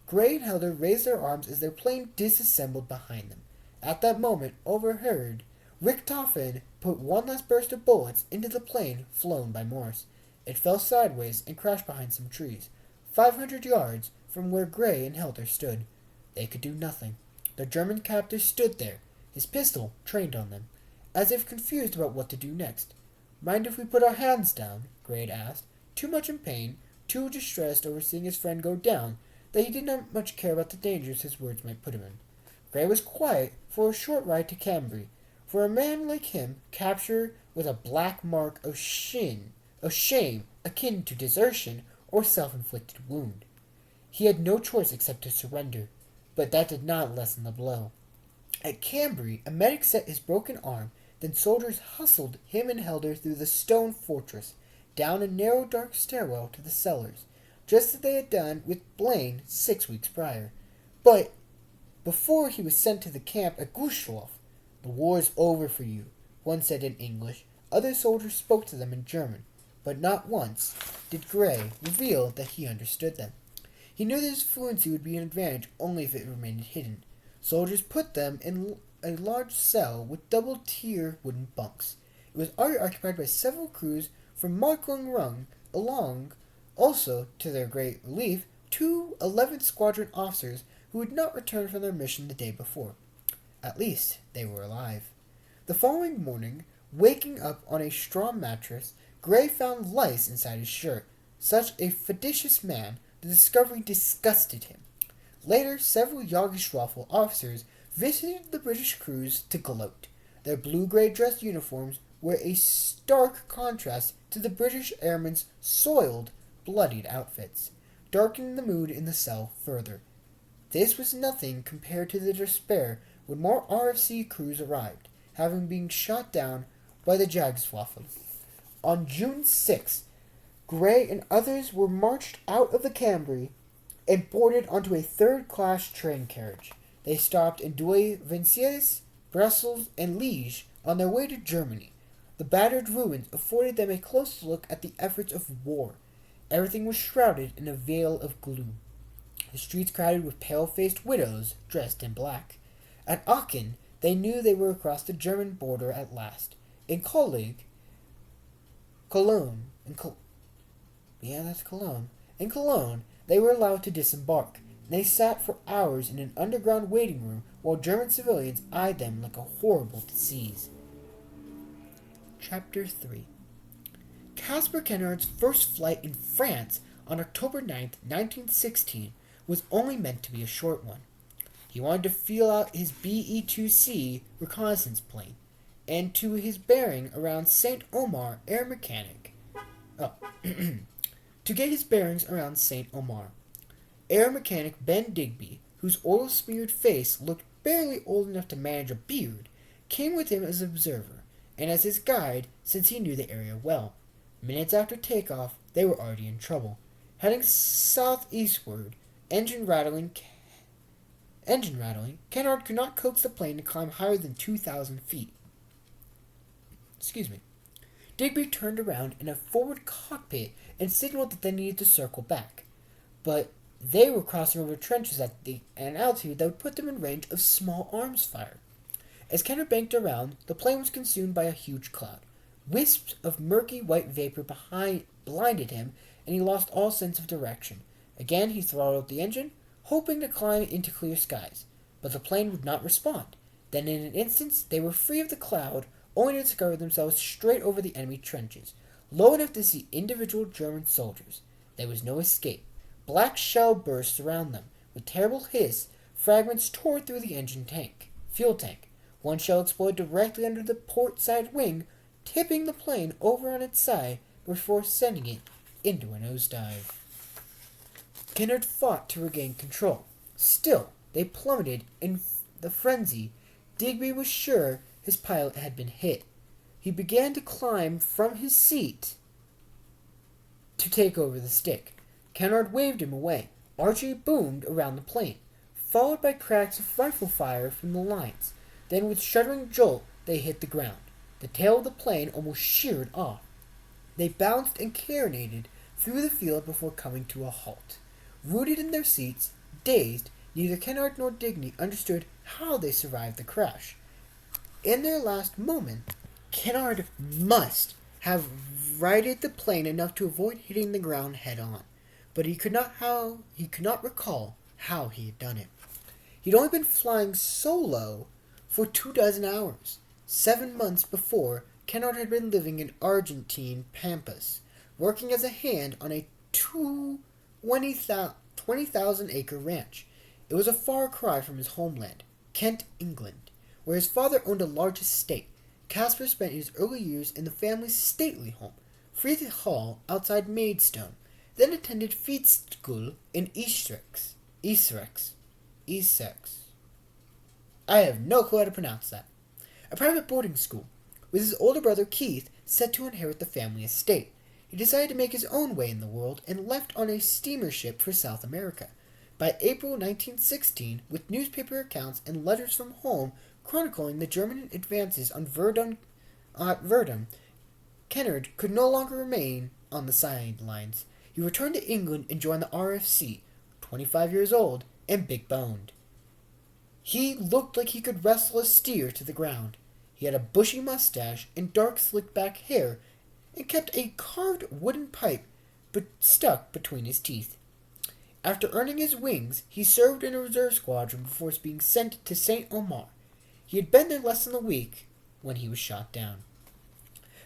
Gray and Helder raised their arms as their plane disassembled behind them. At that moment, overheard Richtofen put one last burst of bullets into the plane flown by Morse. It fell sideways and crashed behind some trees, 500 yards from where Gray and Helder stood. They could do nothing. The German captor stood there, his pistol trained on them, as if confused about what to do next. "Mind if we put our hands down?" Gray asked, too much in pain, too distressed over seeing his friend go down, that he did not much care about the dangers his words might put him in. Gray was quiet for a short ride to Cambrai. For a man like him, capture was a black mark of shame akin to desertion or self-inflicted wound. He had no choice except to surrender, but that did not lessen the blow. At Cambrai, a medic set his broken arm, then soldiers hustled him and Helder through the stone fortress, down a narrow dark stairwell to the cellars, just as they had done with Blaine 6 weeks prior. But before he was sent to the camp at Guschloff, "The war is over for you," one said in English. Other soldiers spoke to them in German, but not once did Gray reveal that he understood them. He knew that his fluency would be an advantage only if it remained hidden. Soldiers put them in a large cell with double-tier wooden bunks. It was already occupied by several crews from Markung along, also, to their great relief, 2 11th Squadron officers who had not returned from their mission the day before. At least, they were alive. The following morning, waking up on a straw mattress, Gray found lice inside his shirt. Such a fadicious man, the discovery disgusted him. Later, several Jagdstaffel officers visited the British crews to gloat. Their blue-gray dress uniforms were a stark contrast to the British airmen's soiled, bloodied outfits, darkening the mood in the cell further. This was nothing compared to the despair when more RFC crews arrived, having been shot down by the Jagdstaffel. On June 6th, Gray and others were marched out of the Cambrai and boarded onto a third-class train carriage. They stopped in Douai, Vincennes, Brussels, and Liège on their way to Germany. The battered ruins afforded them a close look at the efforts of war. Everything was shrouded in a veil of gloom. The streets crowded with pale-faced widows dressed in black. At Aachen, they knew they were across the German border at last. In Cologne, they were allowed to disembark, and they sat for hours in an underground waiting room while German civilians eyed them like a horrible disease. Chapter 3. Caspar Kenard's first flight in France on October 9th, 1916, was only meant to be a short one. He wanted to feel out his BE-2C reconnaissance plane, and to his bearing around St. Omer air mechanic. To get his bearings around St. Omer, air mechanic Ben Digby, whose oil-smeared face looked barely old enough to manage a beard, came with him as an observer, and as his guide, since he knew the area well. Minutes after takeoff, they were already in trouble. Heading southeastward, engine rattling, Kenard could not coax the plane to climb higher than 2,000 feet. Digby turned around in a forward cockpit and signaled that they needed to circle back. But they were crossing over trenches at an altitude that would put them in range of small arms fire. As Kenard banked around, the plane was consumed by a huge cloud. Wisps of murky white vapor blinded him, and he lost all sense of direction. Again he throttled the engine, hoping to climb into clear skies, but the plane would not respond. Then in an instant they were free of the cloud, only to discover themselves straight over the enemy trenches, low enough to see individual German soldiers. There was no escape. Black shell bursts around them. With terrible hiss, fragments tore through the fuel tank. One shell exploded directly under the port side wing, tipping the plane over on its side before sending it into a nosedive. Kennard fought to regain control. Still, they plummeted in the frenzy. Digby was sure his pilot had been hit. He began to climb from his seat to take over the stick. Kennard waved him away. Archery boomed around the plane, followed by cracks of rifle fire from the lines. Then with shuddering jolt, they hit the ground. The tail of the plane almost sheared off. They bounced and carronaded through the field before coming to a halt. Rooted in their seats, dazed, neither Kennard nor Digby understood how they survived the crash. In their last moment, Kennard must have righted the plane enough to avoid hitting the ground head on, but he could not recall how he had done it. He'd only been flying solo for 24 hours. 7 months before, Kennard had been living in Argentine Pampas, working as a hand on a 20,000-acre ranch. It was a far cry from his homeland, Kent, England, where his father owned a large estate. Casper spent his early years in the family's stately home, Freeth Hall outside Maidstone, then attended Feedskul in Essex. I have no clue how to pronounce that. A private boarding school, with his older brother Keith set to inherit the family estate. He decided to make his own way in the world and left on a steamer ship for South America. By April 1916, with newspaper accounts and letters from home chronicling the German advances on Verdun, Kennard could no longer remain on the sidelines. He returned to England and joined the RFC, 25 years old and big-boned. He looked like he could wrestle a steer to the ground. He had a bushy mustache and dark slicked-back hair and kept a carved wooden pipe stuck between his teeth. After earning his wings, he served in a reserve squadron before being sent to St. Omer. He had been there less than a week when he was shot down.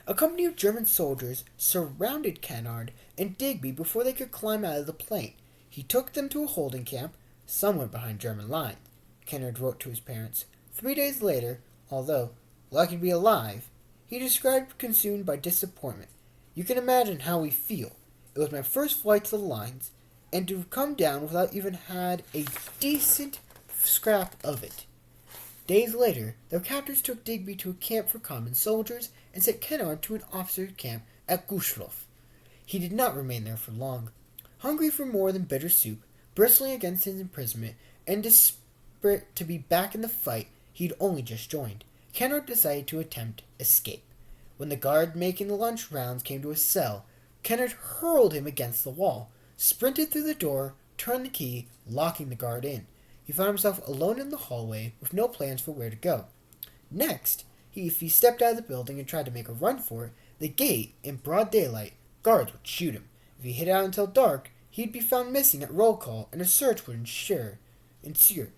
A company of German soldiers surrounded Kennard and Digby before they could climb out of the plane. He took them to a holding camp somewhere behind German lines. Kennard wrote to his parents. 3 days later, although lucky to be alive, he described consumed by disappointment. You can imagine how we feel. It was my first flight to the lines, and to come down without even had a decent scrap of it. Days later, their captors took Digby to a camp for common soldiers and sent Kennard to an officers' camp at Guschlof. He did not remain there for long. Hungry for more than bitter soup, bristling against his imprisonment, and desperate to be back in the fight he'd only just joined, Kennard decided to attempt escape. When the guard making the lunch rounds came to his cell, Kennard hurled him against the wall, sprinted through the door, turned the key, locking the guard in. He found himself alone in the hallway with no plans for where to go. Next, if he stepped out of the building and tried to make a run for it, the gate, in broad daylight, guards would shoot him. If he hid out until dark, he'd be found missing at roll call, and a search would ensue.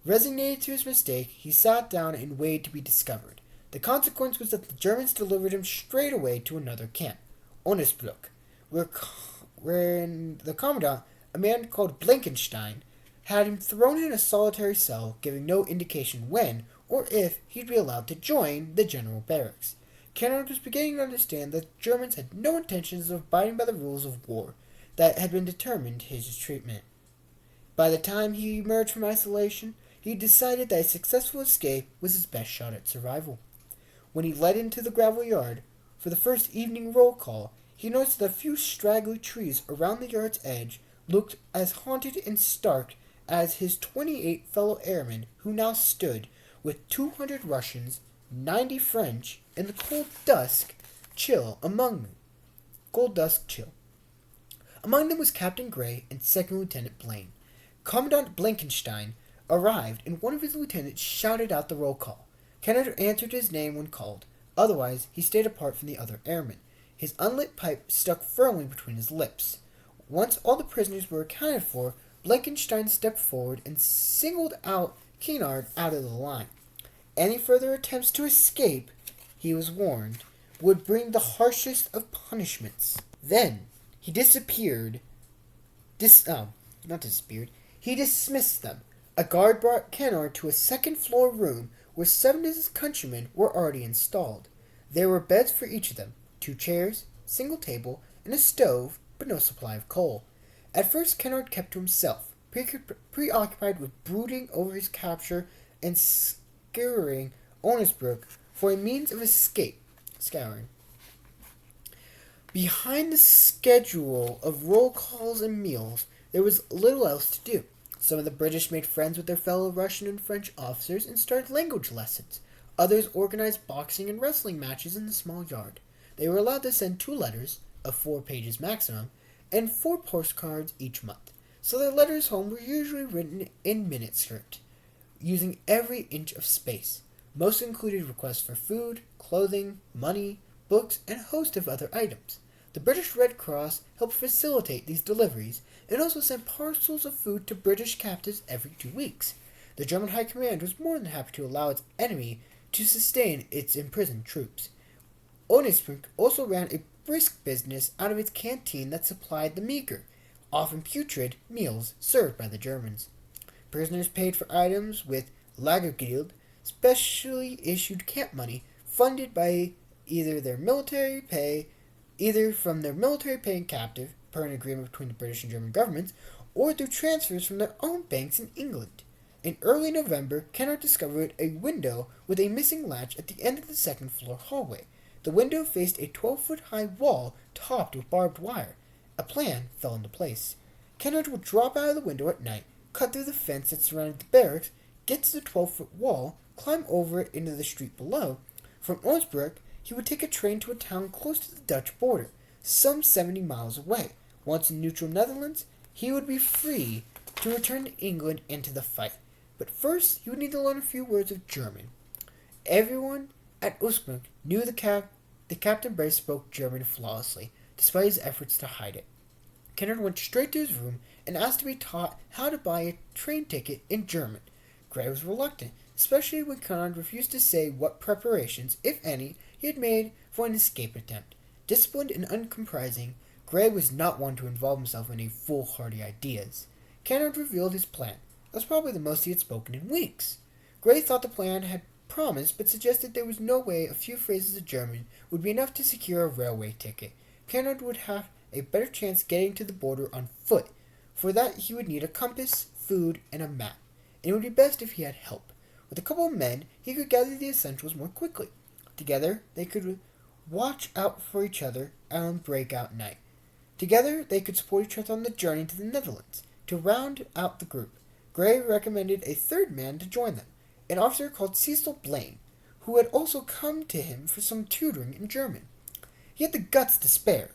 Resignated to his mistake, he sat down and waited to be discovered. The consequence was that the Germans delivered him straight away to another camp, Onnesbruck, where the commandant, a man called Blankenstein, had him thrown in a solitary cell, giving no indication when or if he'd be allowed to join the general barracks. Kennard was beginning to understand that the Germans had no intentions of abiding by the rules of war that had been determined his treatment. By the time he emerged from isolation, he decided that a successful escape was his best shot at survival. When he led into the gravel yard for the first evening roll call, he noticed that a few straggly trees around the yard's edge looked as haunted and stark as his 28 fellow airmen who now stood with 200 Russians, 90 French, and the cold dusk chill among them. Among them was Captain Gray and Second Lieutenant Blaine. Commandant Blankenstein arrived, and one of his lieutenants shouted out the roll call. Kennard answered his name when called. Otherwise, he stayed apart from the other airmen. His unlit pipe stuck firmly between his lips. Once all the prisoners were accounted for, Blankenstein stepped forward and singled out Kennard out of the line. Any further attempts to escape, he was warned, would bring the harshest of punishments. Then he disappeared. He dismissed them. A guard brought Kennard to a second-floor room where 7 of his countrymen were already installed. There were beds for each of them, 2 chairs, single table, and a stove, but no supply of coal. At first, Kennard kept to himself, preoccupied with brooding over his capture and scouring Onnesbruck for a means of escape. Behind the schedule of roll calls and meals, there was little else to do. Some of the British made friends with their fellow Russian and French officers and started language lessons. Others organized boxing and wrestling matches in the small yard. They were allowed to send 2 letters, of 4 pages maximum, and 4 postcards each month, so their letters home were usually written in minute script, using every inch of space. Most included requests for food, clothing, money, books, and a host of other items. The British Red Cross helped facilitate these deliveries and also sent parcels of food to British captives every 2 weeks. The German High Command was more than happy to allow its enemy to sustain its imprisoned troops. Onisbrink also ran a brisk business out of its canteen that supplied the meager, often putrid, meals served by the Germans. Prisoners paid for items with Lagergeld, specially issued camp money funded by either from their military paying captive, per an agreement between the British and German governments, or through transfers from their own banks in England. In early November, Kennard discovered a window with a missing latch at the end of the second floor hallway. The window faced a 12-foot-high wall topped with barbed wire. A plan fell into place. Kennard would drop out of the window at night, cut through the fence that surrounded the barracks, get to the 12-foot wall, climb over it into the street below. From Osnabrück, he would take a train to a town close to the Dutch border, some 70 miles away. Once in neutral Netherlands, he would be free to return to England and to the fight. But first, he would need to learn a few words of German. Everyone at Osnabrück knew the Captain Brace spoke German flawlessly, despite his efforts to hide it. Kennard went straight to his room and asked to be taught how to buy a train ticket in German. Gray was reluctant, especially when Kennard refused to say what preparations, if any, he had made for an escape attempt. Disciplined and uncompromising, Gray was not one to involve himself in any foolhardy ideas. Kennard revealed his plan. That was probably the most he had spoken in weeks. Gray thought the plan had promise, but suggested there was no way a few phrases of German would be enough to secure a railway ticket. Kennard would have a better chance getting to the border on foot. For that, he would need a compass, food, and a map, and it would be best if he had help. With a couple of men, he could gather the essentials more quickly. Together, they could watch out for each other on breakout night. Together, they could support each other on the journey to the Netherlands. To round out the group, Gray recommended a third man to join them, an officer called Cecil Blaine, who had also come to him for some tutoring in German. He had the guts to spare.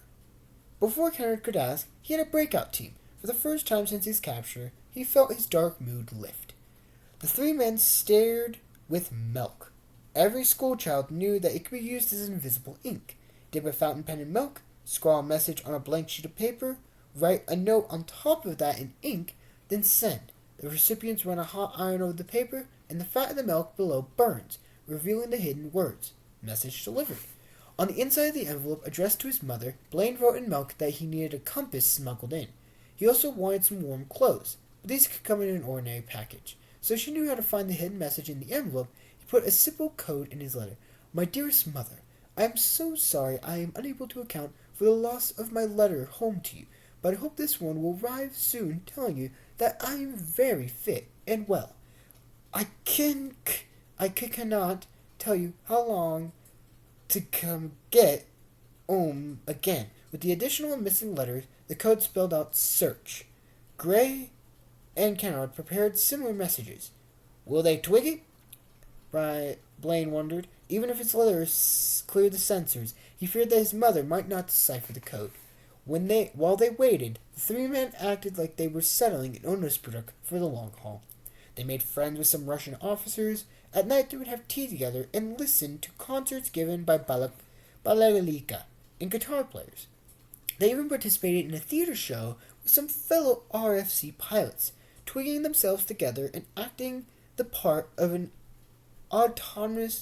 Before Kennard could ask, he had a breakout team. For the first time since his capture, he felt his dark mood lift. The three men stared with milk. Every schoolchild knew that it could be used as invisible ink. Dip a fountain pen in milk, scrawl a message on a blank sheet of paper, write a note on top of that in ink, then send. The recipients run a hot iron over the paper, and the fat of the milk below burns, revealing the hidden words. Message delivered. On the inside of the envelope addressed to his mother, Blaine wrote in milk that he needed a compass smuggled in. He also wanted some warm clothes, but these could come in an ordinary package. So she knew how to find the hidden message in the envelope. He put a simple code in his letter. My dearest mother, I am so sorry I am unable to account for the loss of my letter home to you, but I hope this one will arrive soon telling you that I am very fit and well. I cannot tell you how long to come get again. With the additional missing letters, the code spelled out search. Gray and Kennard prepared similar messages. Will they twig it? Blaine wondered. Even if its letters cleared the censors, he feared that his mother might not decipher the code. While they waited, the three men acted like they were settling in Onisbrück for the long haul. They made friends with some Russian officers. At night they would have tea together and listen to concerts given by Balalika and guitar players. They even participated in a theater show with some fellow RFC pilots, twigging themselves together and acting the part of an automobile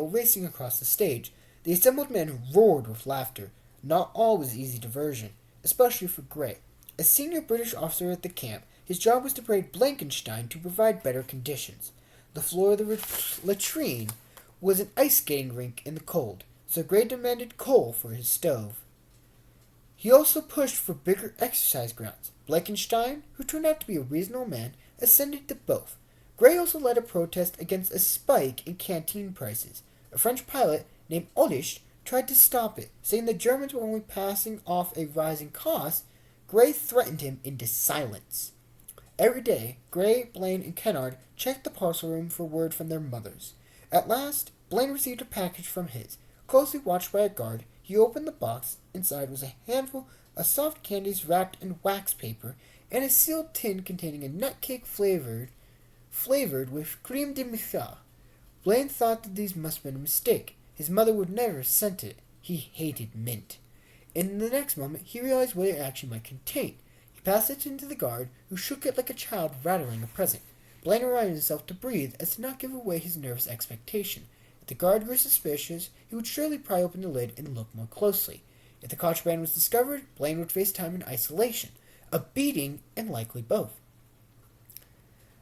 racing across the stage. The assembled men roared with laughter. Not all was easy diversion, especially for Gray. As senior British officer at the camp, his job was to persuade Blankenstein to provide better conditions. The floor of the latrine was an ice skating rink in the cold, so Gray demanded coal for his stove. He also pushed for bigger exercise grounds. Blankenstein, who turned out to be a reasonable man, assented to both. Gray also led a protest against a spike in canteen prices. A French pilot named Olisch tried to stop it, saying the Germans were only passing off a rising cost. Gray threatened him into silence. Every day, Gray, Blaine, and Kennard checked the parcel room for word from their mothers. At last, Blaine received a package from his. Closely watched by a guard, he he opened the box. Inside was a handful of soft candies wrapped in wax paper and a sealed tin containing a nut cake flavored with creme de menthe. Blaine thought that these must have been a mistake. His mother would never have sent it. He hated mint. In the next moment, he realized what it actually might contain. He passed it into the guard, who shook it like a child rattling a present. Blaine reminded himself to breathe as to not give away his nervous expectation. If the guard grew suspicious, he would surely pry open the lid and look more closely. If the contraband was discovered, Blaine would face time in isolation, a beating, and likely both.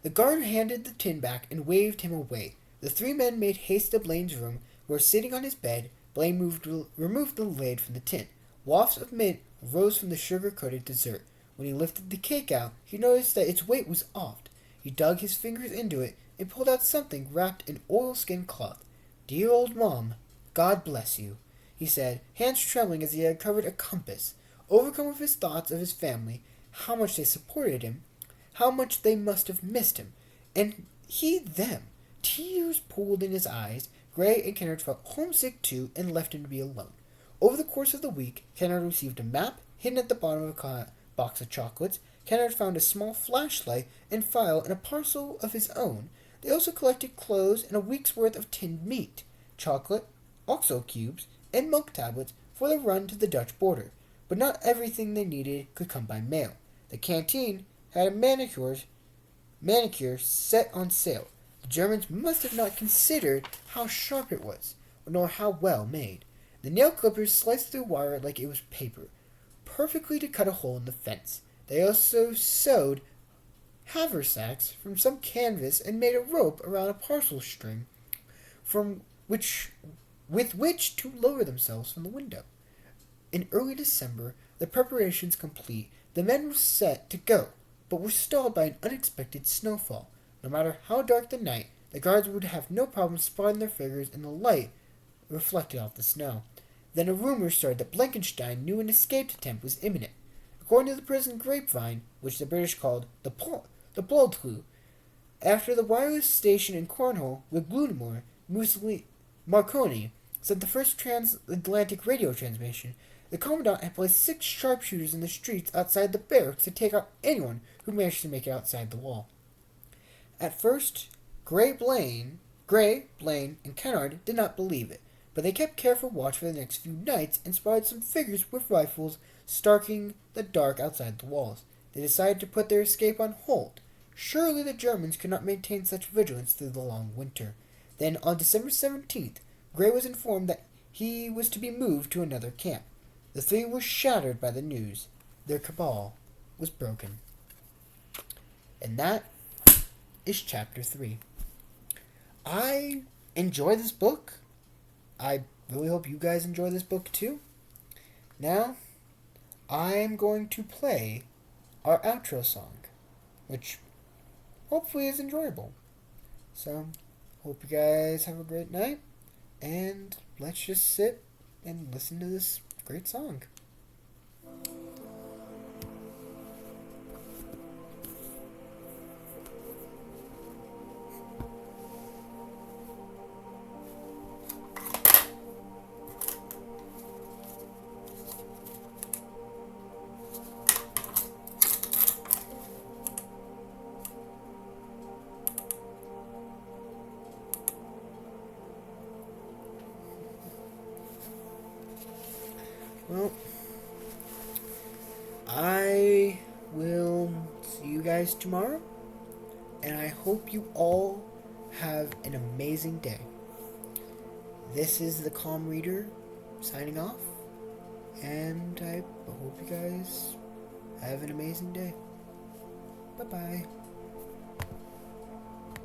The guard handed the tin back and waved him away. The three men made haste to Blaine's room, where, sitting on his bed, Blaine removed the lid from the tin. Wafts of mint rose from the sugar-coated dessert. When he lifted the cake out, he noticed that its weight was off. He dug his fingers into it and pulled out something wrapped in oilskin cloth. "Dear old Mom, God bless you," he said, hands trembling as he had uncovered a compass. Overcome with his thoughts of his family, how much they supported him, how much they must have missed him, and he them. Tears pooled in his eyes. Gray and Kennard felt homesick too and left him to be alone. Over the course of the week, Kennard received a map hidden at the bottom of a box of chocolates. Kennard found a small flashlight and file and a parcel of his own. They also collected clothes and a week's worth of tinned meat, chocolate, oxo cubes, and milk tablets for the run to the Dutch border. But not everything they needed could come by mail. The canteen had a manicure set on sale. The Germans must have not considered how sharp it was, nor how well made. The nail clippers sliced through wire like it was paper, perfectly to cut a hole in the fence. They also sewed haversacks from some canvas and made a rope around a parcel string with which to lower themselves from the window. In early December, the preparations complete, the men were set to go, but were stalled by an unexpected snowfall. No matter how dark the night, the guards would have no problem spotting their figures in the light reflected off the snow. Then a rumor started that Blankenstein knew an escape attempt was imminent. According to the prison grapevine, which the British called the Blodhue, after the wireless station in Cornwall with Gludemore, Marconi sent the first transatlantic radio transmission, the Commandant had placed 6 sharpshooters in the streets outside the barracks to take out anyone who managed to make it outside the wall. At first, Gray, Blaine, and Kennard did not believe it, but they kept careful watch for the next few nights and spotted some figures with rifles stalking the dark outside the walls. They decided to put their escape on hold. Surely the Germans could not maintain such vigilance through the long winter. Then, on December 17th, Gray was informed that he was to be moved to another camp. The three were shattered by the news. Their cabal was broken. And that is Chapter 3. I enjoy this book. I really hope you guys enjoy this book too. Now, I'm going to play our outro song, which hopefully is enjoyable. So, hope you guys have a great night, and let's just sit and listen to this great song. Well, I will see you guys tomorrow, and I hope you all have an amazing day. This is the Calm Reader signing off, and I hope you guys have an amazing day. Bye-bye.